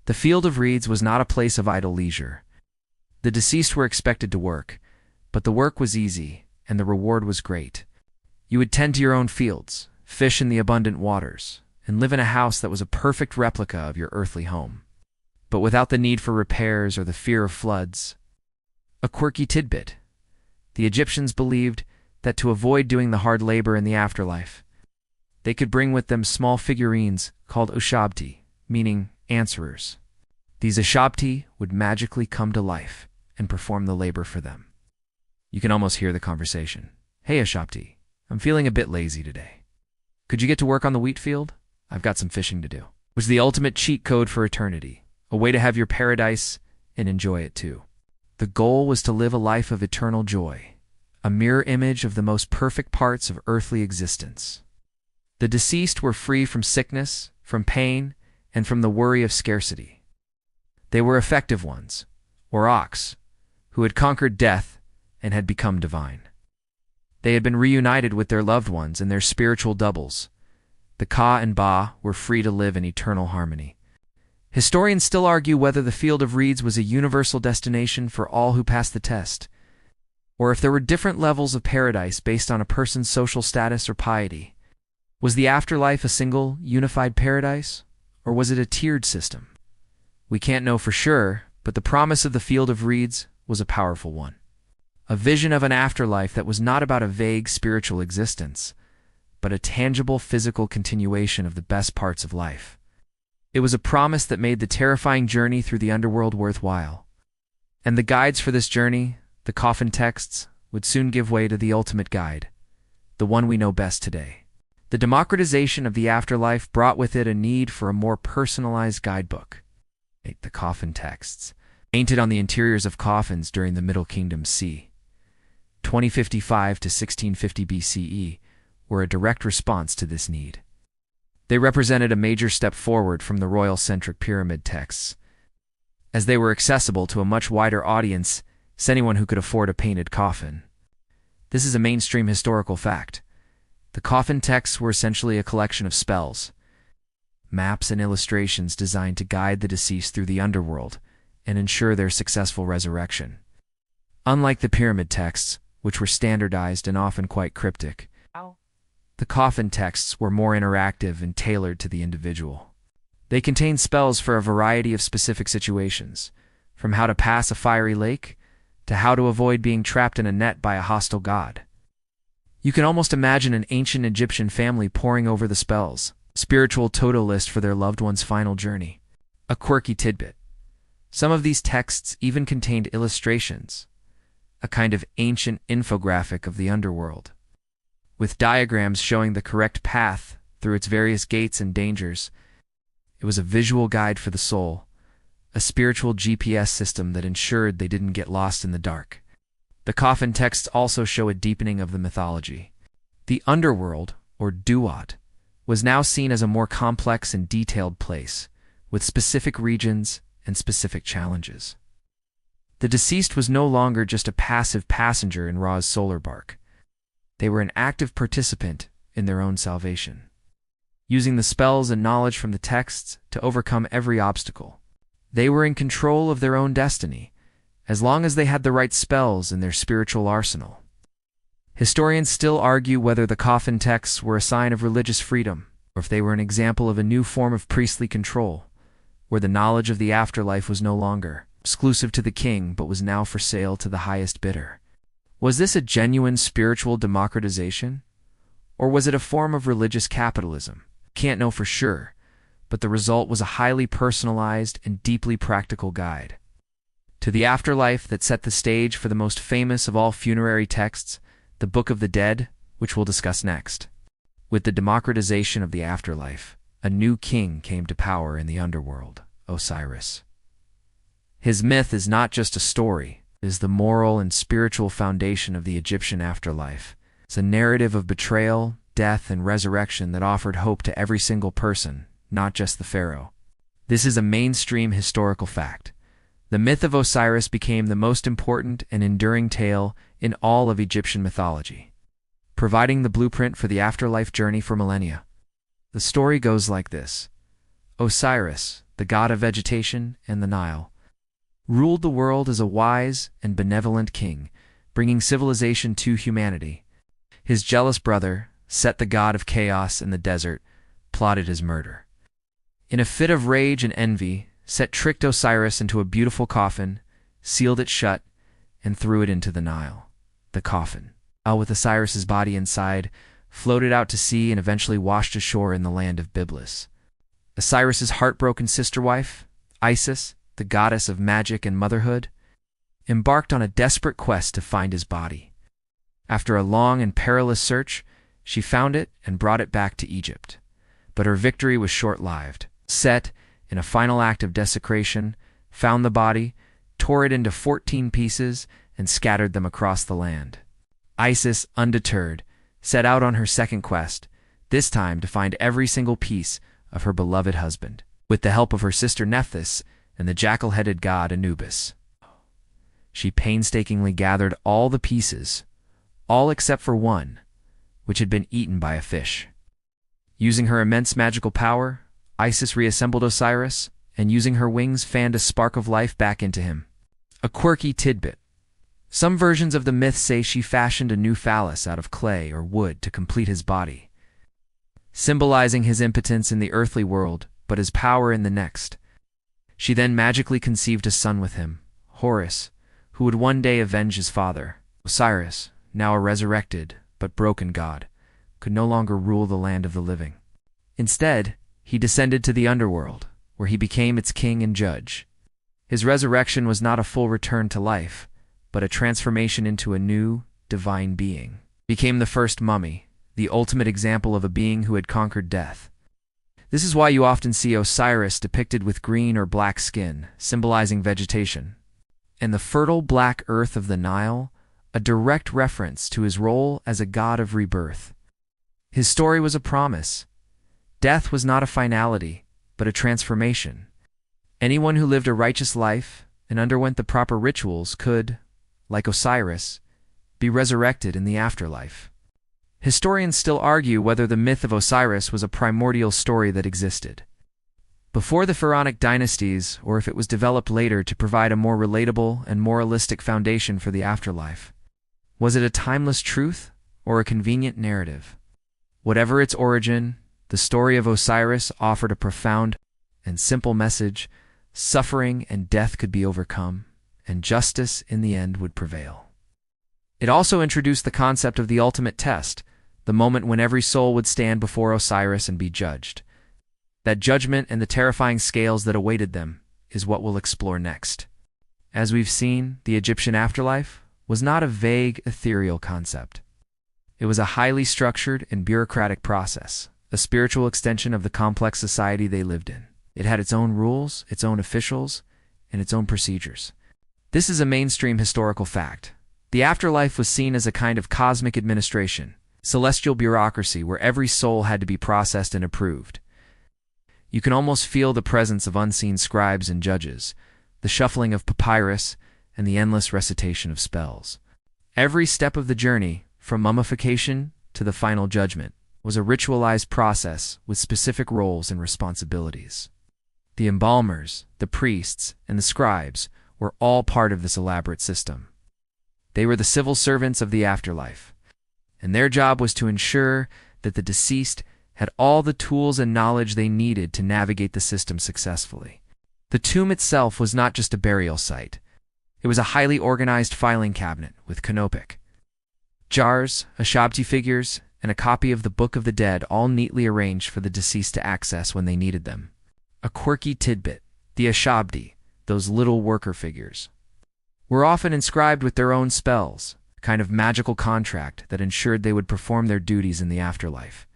The Field of Reeds was not a place of idle leisure. The deceased were expected to work, but the work was easy, and the reward was great. You would tend to your own fields, fish in the abundant waters, and live in a house that was a perfect replica of your earthly home, but without the need for repairs or the fear of floods. A quirky tidbit. The Egyptians believed that to avoid doing the hard labor in the afterlife, they could bring with them small figurines called ushabti, meaning answerers. These ushabti would magically come to life and perform the labor for them. You can almost hear the conversation. "Hey ushabti, I'm feeling a bit lazy today. Could you get to work on the wheat field? I've got some fishing to do." It was the ultimate cheat code for eternity, a way to have your paradise and enjoy it too. The goal was to live a life of eternal joy, a mirror image of the most perfect parts of earthly existence. The deceased were free from sickness, from pain, and from the worry of scarcity. They were effective ones, or ox, who had conquered death and had become divine. They had been reunited with their loved ones and their spiritual doubles. The Ka and Ba were free to live in eternal harmony. Historians still argue whether the Field of Reeds was a universal destination for all who passed the test, or if there were different levels of paradise based on a person's social status or piety. Was the afterlife a single, unified paradise, or was it a tiered system? We can't know for sure, but the promise of the Field of Reeds was a powerful one. A vision of an afterlife that was not about a vague spiritual existence, but a tangible physical continuation of the best parts of life. It was a promise that made the terrifying journey through the underworld worthwhile. And the guides for this journey, the coffin texts, would soon give way to the ultimate guide, the one we know best today. The democratization of the afterlife brought with it a need for a more personalized guidebook. The coffin texts, painted on the interiors of coffins during the Middle Kingdom c. 2055 to 1650 BCE, were a direct response to this need. They represented a major step forward from the royal-centric pyramid texts, as they were accessible to a much wider audience than anyone who could afford a painted coffin. This is a mainstream historical fact. The coffin texts were essentially a collection of spells, maps and illustrations designed to guide the deceased through the underworld and ensure their successful resurrection. Unlike the pyramid texts, which were standardized and often quite cryptic, the coffin texts were more interactive and tailored to the individual. They contained spells for a variety of specific situations, from how to pass a fiery lake to how to avoid being trapped in a net by a hostile god. You can almost imagine an ancient Egyptian family poring over the spells, spiritual to-do list for their loved one's final journey. A quirky tidbit. Some of these texts even contained illustrations, a kind of ancient infographic of the underworld, with diagrams showing the correct path through its various gates and dangers. It was a visual guide for the soul, a spiritual GPS system that ensured they didn't get lost in the dark. The coffin texts also show a deepening of the mythology. The underworld, or duat, was now seen as a more complex and detailed place, with specific regions and specific challenges. The deceased was no longer just a passive passenger in Ra's solar bark. They were an active participant in their own salvation, using the spells and knowledge from the texts to overcome every obstacle. They were in control of their own destiny, as long as they had the right spells in their spiritual arsenal. Historians still argue whether the coffin texts were a sign of religious freedom, or if they were an example of a new form of priestly control, where the knowledge of the afterlife was no longer exclusive to the king but was now for sale to the highest bidder. Was this a genuine spiritual democratization? Or was it a form of religious capitalism? Can't know for sure, but the result was a highly personalized and deeply practical guide to the afterlife that set the stage for the most famous of all funerary texts, the Book of the Dead, which we'll discuss next. With the democratization of the afterlife, a new king came to power in the underworld, Osiris. His myth is not just a story, it is the moral and spiritual foundation of the Egyptian afterlife. It's a narrative of betrayal, death, and resurrection that offered hope to every single person, not just the pharaoh. This is a mainstream historical fact. The myth of Osiris became the most important and enduring tale in all of Egyptian mythology, providing the blueprint for the afterlife journey for millennia. The story goes like this. Osiris, the god of vegetation and the Nile, ruled the world as a wise and benevolent king, bringing civilization to humanity. His jealous brother, Set, the god of chaos and the desert, plotted his murder. In a fit of rage and envy, Set tricked Osiris into a beautiful coffin, sealed it shut, and threw it into the Nile. The coffin, with Osiris's body inside, floated out to sea and eventually washed ashore in the land of Byblos. Osiris's heartbroken sister-wife, Isis, the goddess of magic and motherhood, embarked on a desperate quest to find his body. After a long and perilous search, she found it and brought it back to Egypt. But her victory was short-lived. Set, in a final act of desecration, found the body, tore it into 14 pieces, and scattered them across the land. Isis, undeterred, set out on her second quest, this time to find every single piece of her beloved husband, with the help of her sister Nephthys and the jackal-headed god Anubis. She painstakingly gathered all the pieces, all except for one, which had been eaten by a fish. Using her immense magical power, Isis reassembled Osiris, and using her wings fanned a spark of life back into him. A quirky tidbit. Some versions of the myth say she fashioned a new phallus out of clay or wood to complete his body, symbolizing his impotence in the earthly world, but his power in the next. She then magically conceived a son with him, Horus, who would one day avenge his father. Osiris, now a resurrected but broken god, could no longer rule the land of the living. Instead, he descended to the underworld, where he became its king and judge. His resurrection was not a full return to life, but a transformation into a new, divine being. He became the first mummy, the ultimate example of a being who had conquered death. This is why you often see Osiris depicted with green or black skin, symbolizing vegetation, and the fertile black earth of the Nile, a direct reference to his role as a god of rebirth. His story was a promise. Death was not a finality, but a transformation. Anyone who lived a righteous life and underwent the proper rituals could, like Osiris, be resurrected in the afterlife. Historians still argue whether the myth of Osiris was a primordial story that existed before the pharaonic dynasties, or if it was developed later to provide a more relatable and moralistic foundation for the afterlife. Was it a timeless truth or a convenient narrative? Whatever its origin, the story of Osiris offered a profound and simple message: suffering and death could be overcome, and justice in the end would prevail. It also introduced the concept of the ultimate test, the moment when every soul would stand before Osiris and be judged. That judgment and the terrifying scales that awaited them, is what we'll explore next. As we've seen, the Egyptian afterlife was not a vague, ethereal concept. It was a highly structured and bureaucratic process, a spiritual extension of the complex society they lived in. It had its own rules, its own officials, and its own procedures. This is a mainstream historical fact. The afterlife was seen as a kind of cosmic administration, celestial bureaucracy where every soul had to be processed and approved. You can almost feel the presence of unseen scribes and judges, the shuffling of papyrus, and the endless recitation of spells. Every step of the journey, from mummification to the final judgment, was a ritualized process with specific roles and responsibilities. The embalmers, the priests, and the scribes were all part of this elaborate system. They were the civil servants of the afterlife, and their job was to ensure that the deceased had all the tools and knowledge they needed to navigate the system successfully. The tomb itself was not just a burial site. It was a highly organized filing cabinet with canopic, jars, Ashabti figures, and a copy of the Book of the Dead all neatly arranged for the deceased to access when they needed them. A quirky tidbit, the Ashabti, those little worker figures, were often inscribed with their own spells, a kind of magical contract that ensured they would perform their duties in the afterlife.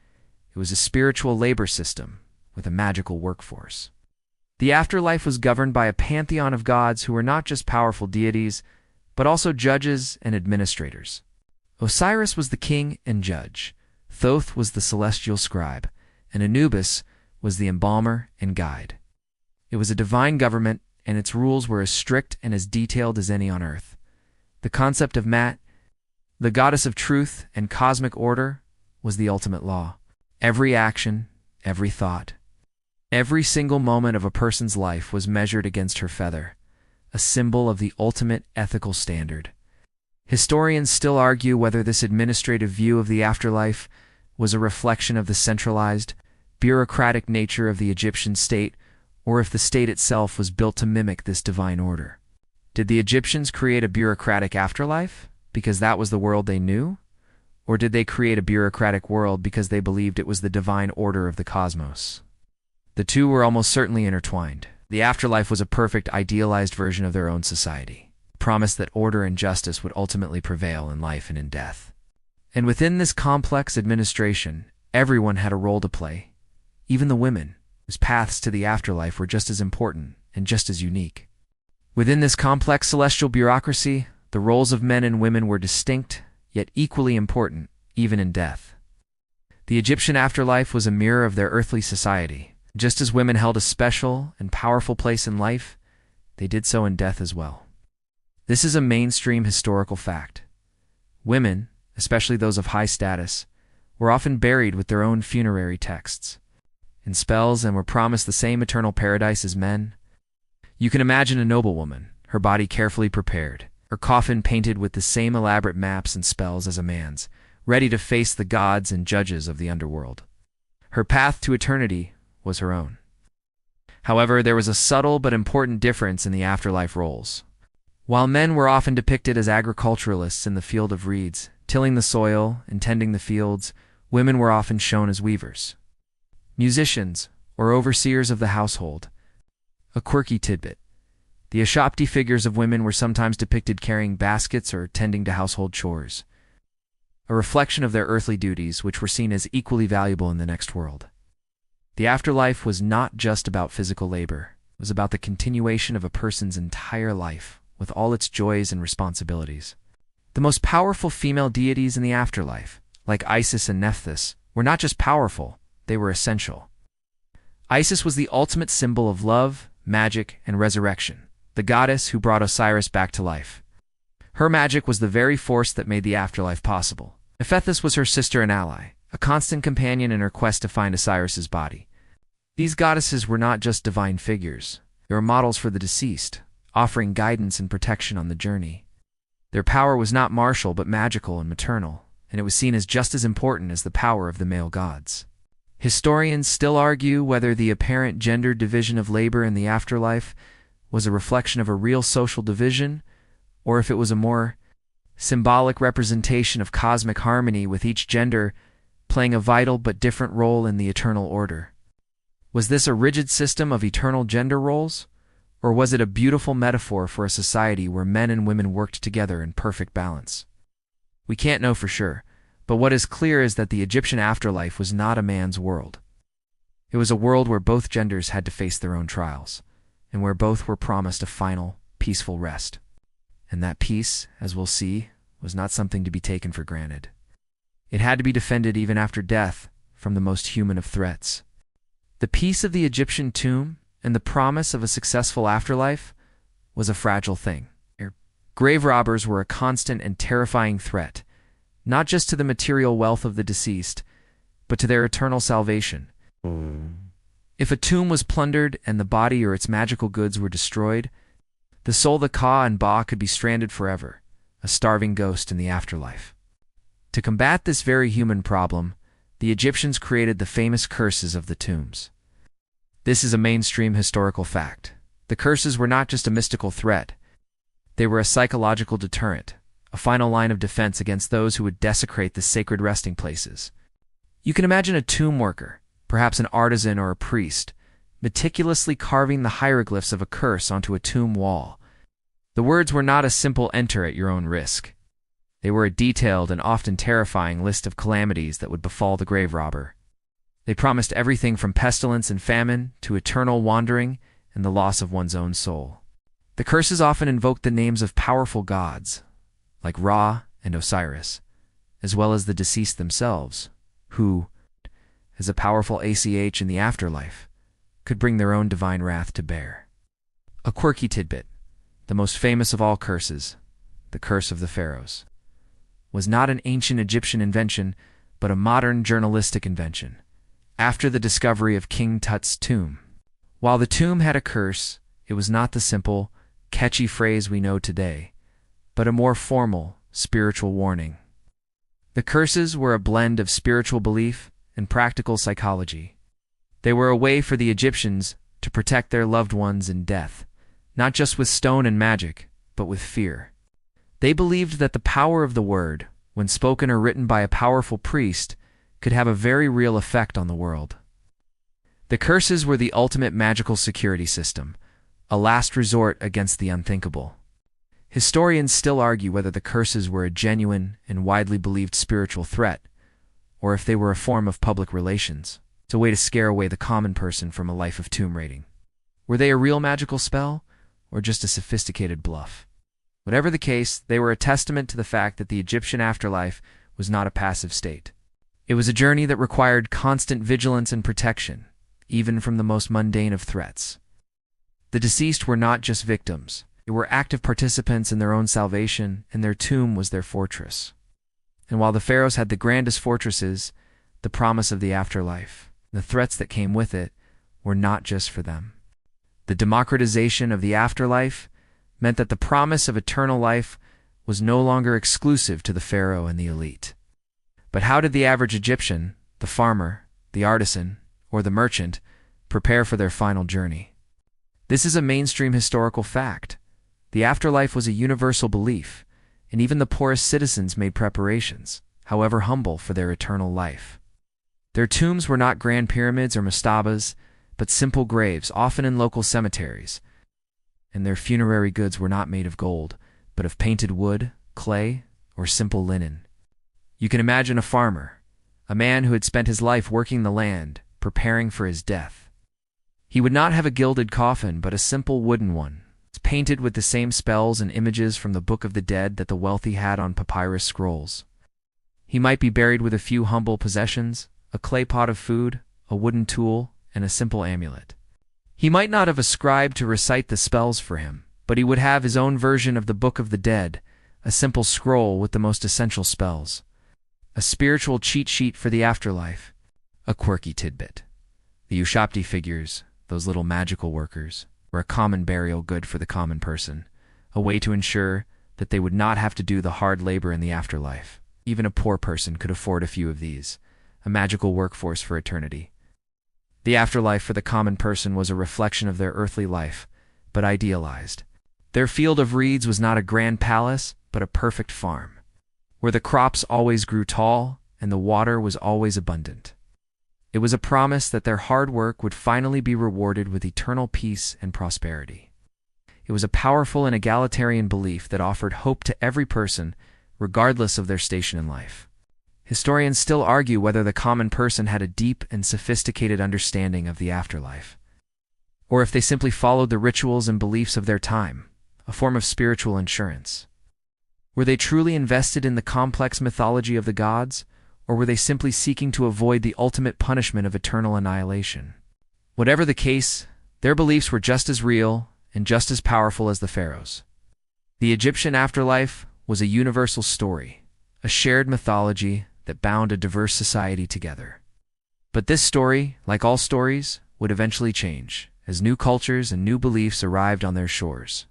It was a spiritual labor system with a magical workforce. The afterlife was governed by a pantheon of gods who were not just powerful deities, but also judges and administrators. Osiris was the king and judge, Thoth was the celestial scribe, and Anubis was the embalmer and guide. It was a divine government, and its rules were as strict and as detailed as any on earth. The concept of Mat, the goddess of truth and cosmic order, was the ultimate law. Every action, every thought, every single moment of a person's life was measured against her feather, a symbol of the ultimate ethical standard. Historians still argue whether this administrative view of the afterlife was a reflection of the centralized, bureaucratic nature of the Egyptian state, or if the state itself was built to mimic this divine order. Did the Egyptians create a bureaucratic afterlife because that was the world they knew? Or did they create a bureaucratic world because they believed it was the divine order of the cosmos? The two were almost certainly intertwined. The afterlife was a perfect, idealized version of their own society, a promise that order and justice would ultimately prevail in life and in death. And within this complex administration, everyone had a role to play, even the women, whose paths to the afterlife were just as important and just as unique. Within this complex celestial bureaucracy, the roles of men and women were distinct, yet equally important, even in death. The Egyptian afterlife was a mirror of their earthly society. Just as women held a special and powerful place in life, they did so in death as well. This is a mainstream historical fact. Women, especially those of high status, were often buried with their own funerary texts, in spells, and were promised the same eternal paradise as men. You can imagine a noblewoman, her body carefully prepared, her coffin painted with the same elaborate maps and spells as a man's, ready to face the gods and judges of the underworld. Her path to eternity was her own. However, there was a subtle but important difference in the afterlife roles. While men were often depicted as agriculturalists in the field of reeds, tilling the soil and tending the fields, women were often shown as weavers, musicians, or overseers of the household. A quirky tidbit: the Ashabti figures of women were sometimes depicted carrying baskets or tending to household chores, a reflection of their earthly duties, which were seen as equally valuable in the next world. The afterlife was not just about physical labor. It was about the continuation of a person's entire life, with all its joys and responsibilities. The most powerful female deities in the afterlife, like Isis and Nephthys, were not just powerful, they were essential. Isis was the ultimate symbol of love, magic, and resurrection, the goddess who brought Osiris back to life. Her magic was the very force that made the afterlife possible. Nephthys was her sister and ally, a constant companion in her quest to find Osiris's body. These goddesses were not just divine figures. They were models for the deceased, offering guidance and protection on the journey. Their power was not martial but magical and maternal, and it was seen as just as important as the power of the male gods. Historians still argue whether the apparent gender division of labor in the afterlife was a reflection of a real social division, or if it was a more symbolic representation of cosmic harmony, with each gender playing a vital but different role in the eternal order. Was this a rigid system of eternal gender roles, Or was it a beautiful metaphor for a society where men and women worked together in perfect balance? We can't know for sure, but what is clear is that the Egyptian afterlife was not a man's world. It was a world where both genders had to face their own trials, and where both were promised a final, peaceful rest. And that peace, as we'll see, was not something to be taken for granted. It had to be defended even after death from the most human of threats. The peace of the Egyptian tomb and the promise of a successful afterlife was a fragile thing. Grave robbers were a constant and terrifying threat, not just to the material wealth of the deceased, but to their eternal salvation. If a tomb was plundered and the body or its magical goods were destroyed, the soul, the Ka and Ba, could be stranded forever, a starving ghost in the afterlife. To combat this very human problem, the Egyptians created the famous curses of the tombs. This is a mainstream historical fact. The curses were not just a mystical threat. They were a psychological deterrent, a final line of defense against those who would desecrate the sacred resting places. You can imagine a tomb worker, perhaps an artisan or a priest, meticulously carving the hieroglyphs of a curse onto a tomb wall. The words were not a simple "enter at your own risk." They were a detailed and often terrifying list of calamities that would befall the grave robber. They promised everything from pestilence and famine to eternal wandering and the loss of one's own soul. The curses often invoked the names of powerful gods, like Ra and Osiris, as well as the deceased themselves, who, as a powerful ACH in the afterlife, could bring their own divine wrath to bear. A quirky tidbit: the most famous of all curses, the Curse of the Pharaohs, was not an ancient Egyptian invention, but a modern journalistic invention, after the discovery of King Tut's tomb. While the tomb had a curse, it was not the simple, catchy phrase we know today, but a more formal, spiritual warning. The curses were a blend of spiritual belief and practical psychology. They were a way for the Egyptians to protect their loved ones in death, not just with stone and magic, but with fear. They believed that the power of the word, when spoken or written by a powerful priest, could have a very real effect on the world. The curses were the ultimate magical security system, a last resort against the unthinkable. Historians still argue whether the curses were a genuine and widely believed spiritual threat, or if they were a form of public relations. It's a way to scare away the common person from a life of tomb raiding. Were they a real magical spell, or just a sophisticated bluff? Whatever the case, they were a testament to the fact that the Egyptian afterlife was not a passive state. It was a journey that required constant vigilance and protection, even from the most mundane of threats. The deceased were not just victims. They were active participants in their own salvation, and their tomb was their fortress. And while the pharaohs had the grandest fortresses, the promise of the afterlife, the threats that came with it, were not just for them. The democratization of the afterlife meant that the promise of eternal life was no longer exclusive to the pharaoh and the elite. But how did the average Egyptian, the farmer, the artisan, or the merchant, prepare for their final journey? This is a mainstream historical fact. The afterlife was a universal belief, and even the poorest citizens made preparations, however humble, for their eternal life. Their tombs were not grand pyramids or mastabas, but simple graves, often in local cemeteries. And their funerary goods were not made of gold, but of painted wood, clay, or simple linen. You can imagine a farmer, a man who had spent his life working the land, preparing for his death. He would not have a gilded coffin, but a simple wooden one, painted with the same spells and images from the Book of the Dead that the wealthy had on papyrus scrolls. He might be buried with a few humble possessions, a clay pot of food, a wooden tool, and a simple amulet. He might not have a scribe to recite the spells for him, but he would have his own version of the Book of the Dead, a simple scroll with the most essential spells. A spiritual cheat sheet for the afterlife. A quirky tidbit: the Ushapti figures, those little magical workers, were a common burial good for the common person, a way to ensure that they would not have to do the hard labor in the afterlife. Even a poor person could afford a few of these, a magical workforce for eternity. The afterlife for the common person was a reflection of their earthly life, but idealized. Their field of reeds was not a grand palace, but a perfect farm, where the crops always grew tall and the water was always abundant. It was a promise that their hard work would finally be rewarded with eternal peace and prosperity. it was a powerful and egalitarian belief that offered hope to every person, regardless of their station in life. Historians still argue whether the common person had a deep and sophisticated understanding of the afterlife, or if they simply followed the rituals and beliefs of their time, a form of spiritual insurance. Were they truly invested in the complex mythology of the gods, or were they simply seeking to avoid the ultimate punishment of eternal annihilation? Whatever the case, their beliefs were just as real and just as powerful as the pharaohs. The Egyptian afterlife was a universal story, a shared mythology that bound a diverse society together. But this story, like all stories, would eventually change, as new cultures and new beliefs arrived on their shores.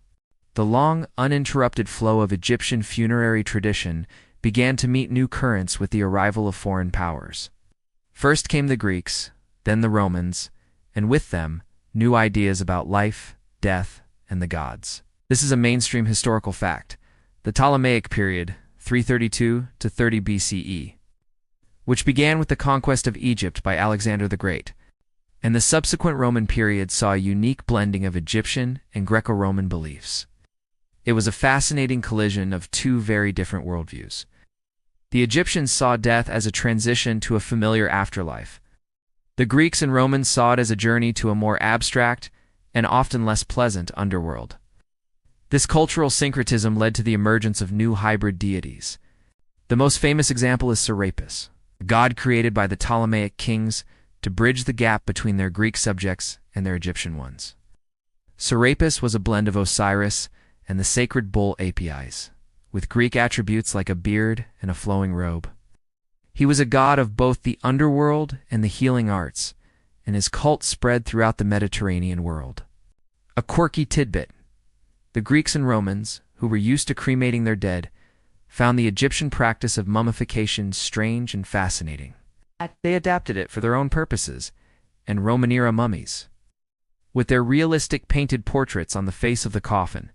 The long, uninterrupted flow of Egyptian funerary tradition began to meet new currents with the arrival of foreign powers. First came the Greeks, then the Romans, and with them, new ideas about life, death, and the gods. This is a mainstream historical fact. The Ptolemaic period, 332 to 30 BCE, which began with the conquest of Egypt by Alexander the Great, and the subsequent Roman period saw a unique blending of Egyptian and Greco-Roman beliefs. It was a fascinating collision of two very different worldviews. The Egyptians saw death as a transition to a familiar afterlife. The Greeks and Romans saw it as a journey to a more abstract and often less pleasant underworld. This cultural syncretism led to the emergence of new hybrid deities. The most famous example is Serapis, a god created by the Ptolemaic kings to bridge the gap between their Greek subjects and their Egyptian ones. Serapis was a blend of Osiris and the sacred bull Apis, with Greek attributes like a beard and a flowing robe. He was a god of both the underworld and the healing arts, and his cult spread throughout the Mediterranean world. A quirky tidbit: the Greeks and Romans, who were used to cremating their dead, found the Egyptian practice of mummification strange and fascinating. They adapted it for their own purposes, and Roman-era mummies, with their realistic painted portraits on the face of the coffin,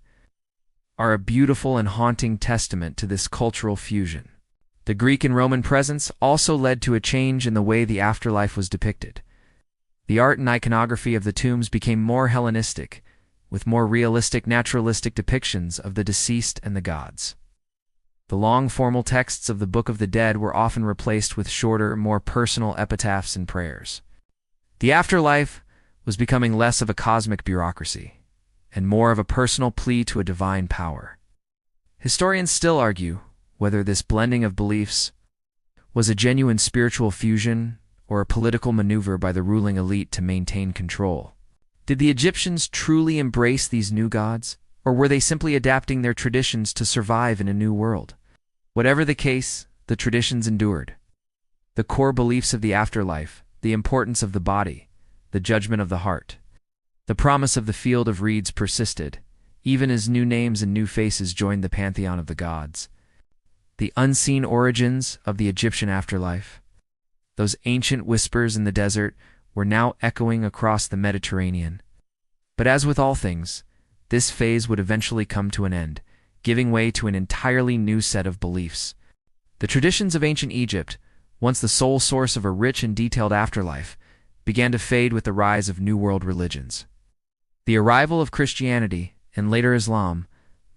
are a beautiful and haunting testament to this cultural fusion. The Greek and Roman presence also led to a change in the way the afterlife was depicted. The art and iconography of the tombs became more Hellenistic, with more realistic, naturalistic depictions of the deceased and the gods. The long formal texts of the Book of the Dead were often replaced with shorter, more personal epitaphs and prayers. The afterlife was becoming less of a cosmic bureaucracy and more of a personal plea to a divine power. Historians still argue whether this blending of beliefs was a genuine spiritual fusion or a political maneuver by the ruling elite to maintain control. Did the Egyptians truly embrace these new gods, or were they simply adapting their traditions to survive in a new world? Whatever the case, the traditions endured. The core beliefs of the afterlife, the importance of the body, the judgment of the heart, the promise of the field of reeds persisted, even as new names and new faces joined the pantheon of the gods. The unseen origins of the Egyptian afterlife, those ancient whispers in the desert, were now echoing across the Mediterranean. But as with all things, this phase would eventually come to an end, giving way to an entirely new set of beliefs. The traditions of ancient Egypt, once the sole source of a rich and detailed afterlife, began to fade with the rise of New World religions. The arrival of Christianity, and later Islam,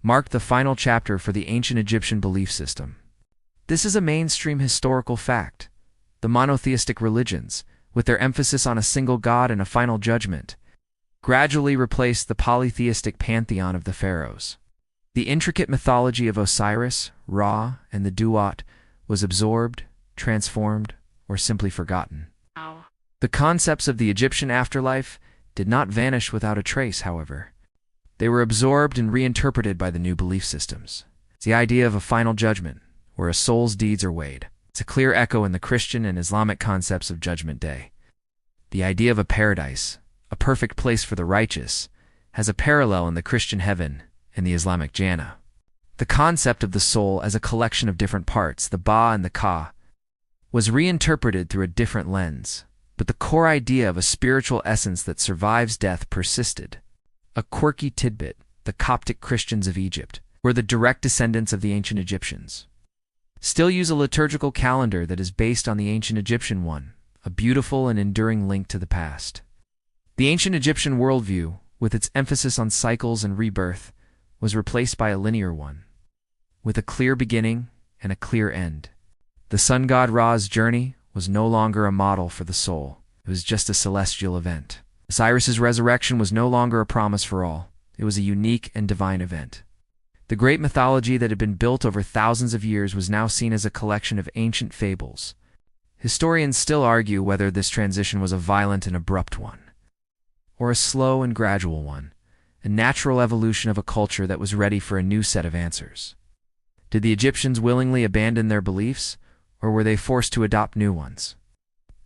marked the final chapter for the ancient Egyptian belief system. This is a mainstream historical fact. The monotheistic religions, with their emphasis on a single god and a final judgment, gradually replaced the polytheistic pantheon of the pharaohs. The intricate mythology of Osiris, Ra, and the Duat was absorbed, transformed, or simply forgotten. The concepts of the Egyptian afterlife did not vanish without a trace, however. They were absorbed and reinterpreted by the new belief systems. It's the idea of a final judgment, where a soul's deeds are weighed. It's a clear echo in the Christian and Islamic concepts of Judgment Day. The idea of a paradise, a perfect place for the righteous, has a parallel in the Christian heaven and the Islamic Jannah. The concept of the soul as a collection of different parts, the Ba and the Ka, was reinterpreted through a different lens, but the core idea of a spiritual essence that survives death persisted. A quirky tidbit: the Coptic Christians of Egypt were the direct descendants of the ancient Egyptians. Still use a liturgical calendar that is based on the ancient Egyptian one, a beautiful and enduring link to the past. The ancient Egyptian worldview, with its emphasis on cycles and rebirth, was replaced by a linear one, with a clear beginning and a clear end. The sun god Ra's journey was no longer a model for the soul. It was just a celestial event. Osiris's resurrection was no longer a promise for all. It was a unique and divine event. The great mythology that had been built over thousands of years was now seen as a collection of ancient fables. Historians still argue whether this transition was a violent and abrupt one, or a slow and gradual one, a natural evolution of a culture that was ready for a new set of answers. Did the Egyptians willingly abandon their beliefs, or were they forced to adopt new ones?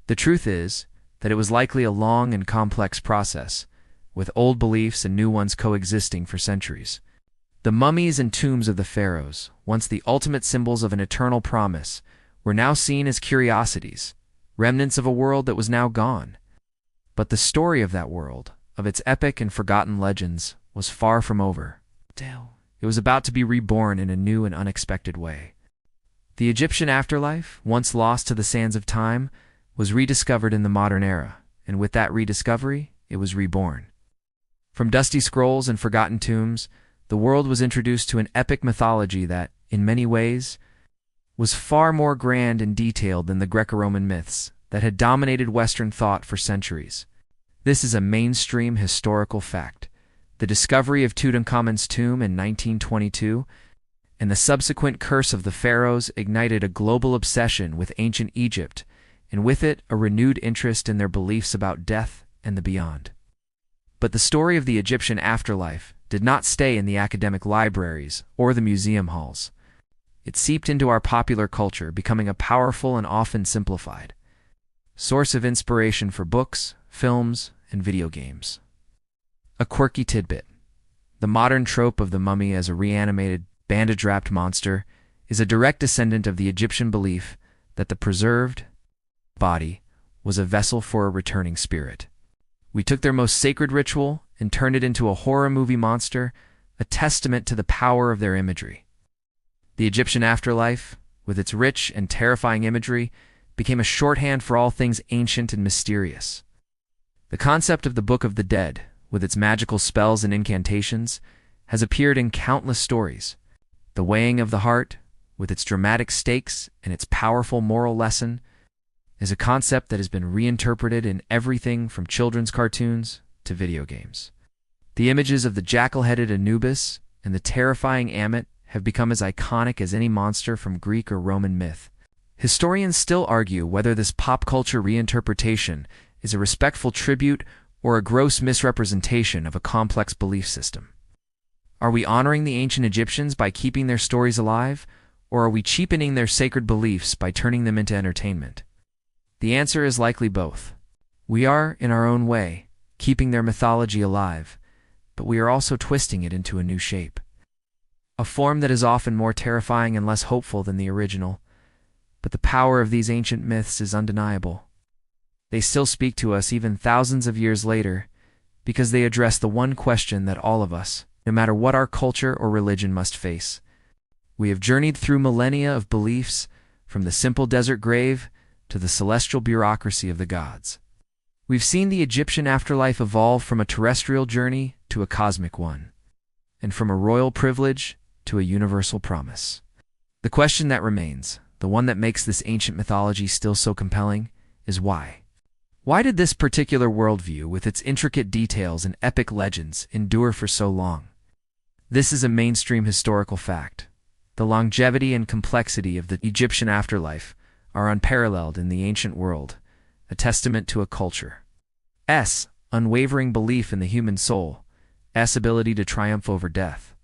The truth is that it was likely a long and complex process, with old beliefs and new ones coexisting for centuries. The mummies and tombs of the pharaohs, once the ultimate symbols of an eternal promise, were now seen as curiosities, remnants of a world that was now gone. But the story of that world, of its epic and forgotten legends, was far from over. It was about to be reborn in a new and unexpected way. The Egyptian afterlife, once lost to the sands of time, was rediscovered in the modern era, and with that rediscovery, it was reborn. From dusty scrolls and forgotten tombs, the world was introduced to an epic mythology that, in many ways, was far more grand and detailed than the Greco-Roman myths that had dominated Western thought for centuries. This is a mainstream historical fact. The discovery of Tutankhamun's tomb in 1922 and the subsequent curse of the pharaohs ignited a global obsession with ancient Egypt, and with it a renewed interest in their beliefs about death and the beyond. But the story of the Egyptian afterlife did not stay in the academic libraries or the museum halls. It seeped into our popular culture, becoming a powerful and often simplified source of inspiration for books, films, and video games. A quirky tidbit. The modern trope of the mummy as a reanimated, bandage-wrapped monster is a direct descendant of the Egyptian belief that the preserved body was a vessel for a returning spirit. We took their most sacred ritual and turned it into a horror movie monster, a testament to the power of their imagery. The Egyptian afterlife, with its rich and terrifying imagery, became a shorthand for all things ancient and mysterious. The concept of the Book of the Dead, with its magical spells and incantations, has appeared in countless stories. The weighing of the heart, with its dramatic stakes and its powerful moral lesson, is a concept that has been reinterpreted in everything from children's cartoons to video games. The images of the jackal-headed Anubis and the terrifying Ammit have become as iconic as any monster from Greek or Roman myth. Historians still argue whether this pop culture reinterpretation is a respectful tribute or a gross misrepresentation of a complex belief system. Are we honoring the ancient Egyptians by keeping their stories alive, or are we cheapening their sacred beliefs by turning them into entertainment? The answer is likely both. We are, in our own way, keeping their mythology alive, but we are also twisting it into a new shape. A form that is often more terrifying and less hopeful than the original, but the power of these ancient myths is undeniable. They still speak to us even thousands of years later because they address the one question that all of us, no matter what our culture or religion, must face. We have journeyed through millennia of beliefs, from the simple desert grave to the celestial bureaucracy of the gods. We've seen the Egyptian afterlife evolve from a terrestrial journey to a cosmic one, and from a royal privilege to a universal promise. The question that remains, the one that makes this ancient mythology still so compelling, is why? Why did this particular worldview, with its intricate details and epic legends, endure for so long? This is a mainstream historical fact. The longevity and complexity of the Egyptian afterlife are unparalleled in the ancient world, a testament to a culture's unwavering belief in the human soul's ability to triumph over death.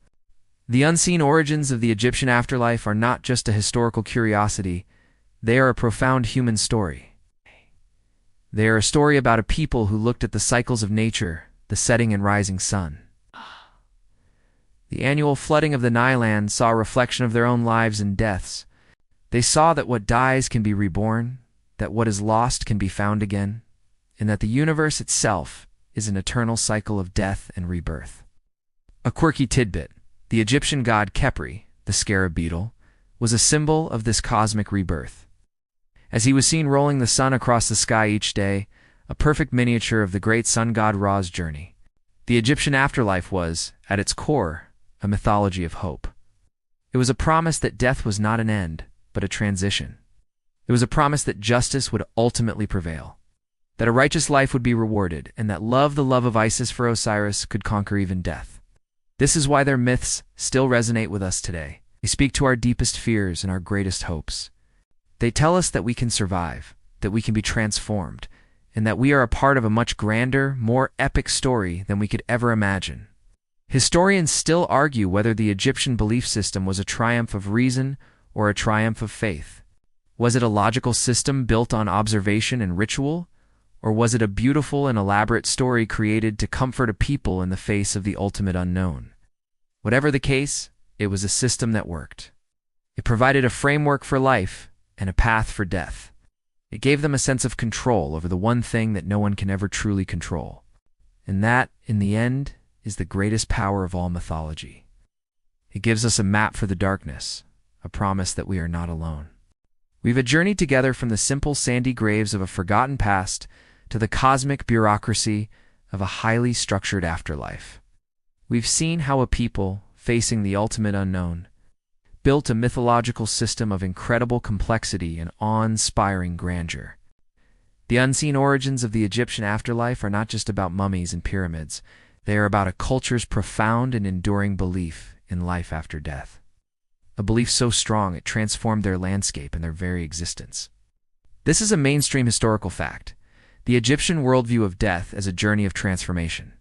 The unseen origins of the Egyptian afterlife are not just a historical curiosity, they are a profound human story. They are a story about a people who looked at the cycles of nature, the setting and rising sun. The annual flooding of the Niland saw a reflection of their own lives and deaths. They saw that what dies can be reborn, that what is lost can be found again, and that the universe itself is an eternal cycle of death and rebirth. A quirky tidbit. The Egyptian god Khepri, the scarab beetle, was a symbol of this cosmic rebirth. As he was seen rolling the sun across the sky each day, a perfect miniature of the great sun god Ra's journey. The Egyptian afterlife was, at its core, a mythology of hope. It was a promise that death was not an end, but a transition. It was a promise that justice would ultimately prevail, that a righteous life would be rewarded, and that love, the love of Isis for Osiris, could conquer even death. This is why their myths still resonate with us today. They speak to our deepest fears and our greatest hopes. They tell us that we can survive, that we can be transformed, and that we are a part of a much grander, more epic story than we could ever imagine. Historians still argue whether the Egyptian belief system was a triumph of reason or a triumph of faith. Was it a logical system built on observation and ritual, or was it a beautiful and elaborate story created to comfort a people in the face of the ultimate unknown? Whatever the case, it was a system that worked. It provided a framework for life and a path for death. It gave them a sense of control over the one thing that no one can ever truly control. And that, in the end, is the greatest power of all mythology. It gives us a map for the darkness, a promise that we are not alone. We've journeyed together from the simple sandy graves of a forgotten past to the cosmic bureaucracy of a highly structured afterlife. We've seen how a people, facing the ultimate unknown, built a mythological system of incredible complexity and awe-inspiring grandeur. The unseen origins of the Egyptian afterlife are not just about mummies and pyramids. They are about a culture's profound and enduring belief in life after death. A belief so strong it transformed their landscape and their very existence. This is a mainstream historical fact. The Egyptian worldview of death as a journey of transformation,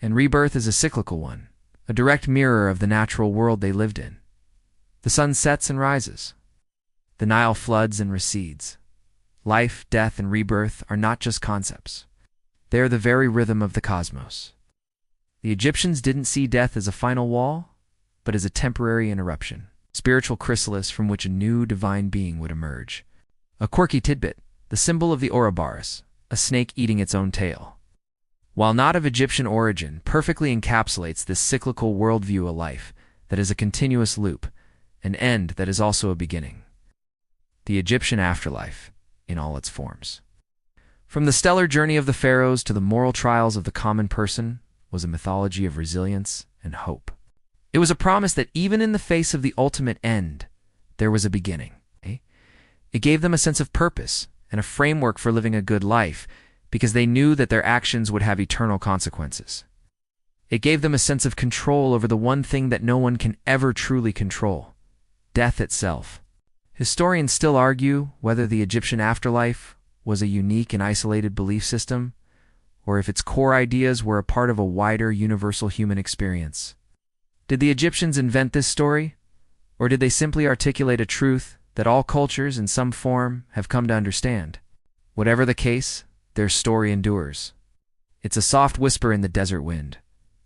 and rebirth as a cyclical one, a direct mirror of the natural world they lived in. The sun sets and rises. The Nile floods and recedes. Life, death, and rebirth are not just concepts. They are the very rhythm of the cosmos. The Egyptians didn't see death as a final wall, but as a temporary interruption, spiritual chrysalis from which a new divine being would emerge. A quirky tidbit, the symbol of the Ouroboros, a snake eating its own tail, while not of Egyptian origin, perfectly encapsulates this cyclical worldview of life that is a continuous loop, an end that is also a beginning. The Egyptian afterlife, in all its forms. From the stellar journey of the pharaohs to the moral trials of the common person, was a mythology of resilience and hope. It was a promise that even in the face of the ultimate end, there was a beginning. It gave them a sense of purpose and a framework for living a good life, because they knew that their actions would have eternal consequences. It gave them a sense of control over the one thing that no one can ever truly control, death itself. Historians still argue whether the Egyptian afterlife was a unique and isolated belief system, or if its core ideas were a part of a wider universal human experience. Did the Egyptians invent this story, or did they simply articulate a truth that all cultures in some form have come to understand? Whatever the case, their story endures. It's a soft whisper in the desert wind,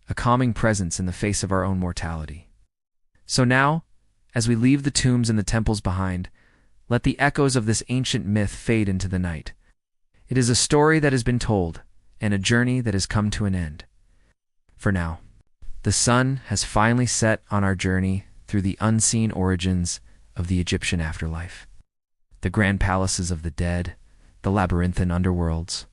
a calming presence in the face of our own mortality. So now, as we leave the tombs and the temples behind, let the echoes of this ancient myth fade into the night. It is a story that has been told, and a journey that has come to an end. For now, the sun has finally set on our journey through the unseen origins of the Egyptian afterlife. The grand palaces of the dead, the labyrinthine underworlds,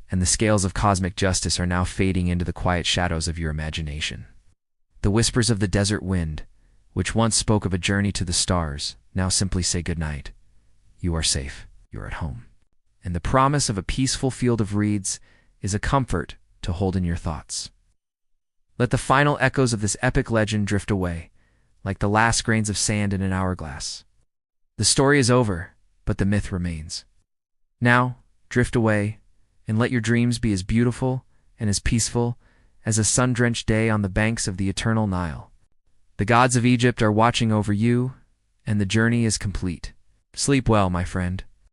and the scales of cosmic justice are now fading into the quiet shadows of your imagination. The whispers of the desert wind, which once spoke of a journey to the stars, now simply say goodnight. You are safe. You are at home. And the promise of a peaceful field of reeds is a comfort to hold in your thoughts. Let the final echoes of this epic legend drift away, like the last grains of sand in an hourglass. The story is over, but the myth remains. Now, drift away, and let your dreams be as beautiful and as peaceful as a sun-drenched day on the banks of the eternal Nile. The gods of Egypt are watching over you, and the journey is complete. Sleep well, my friend.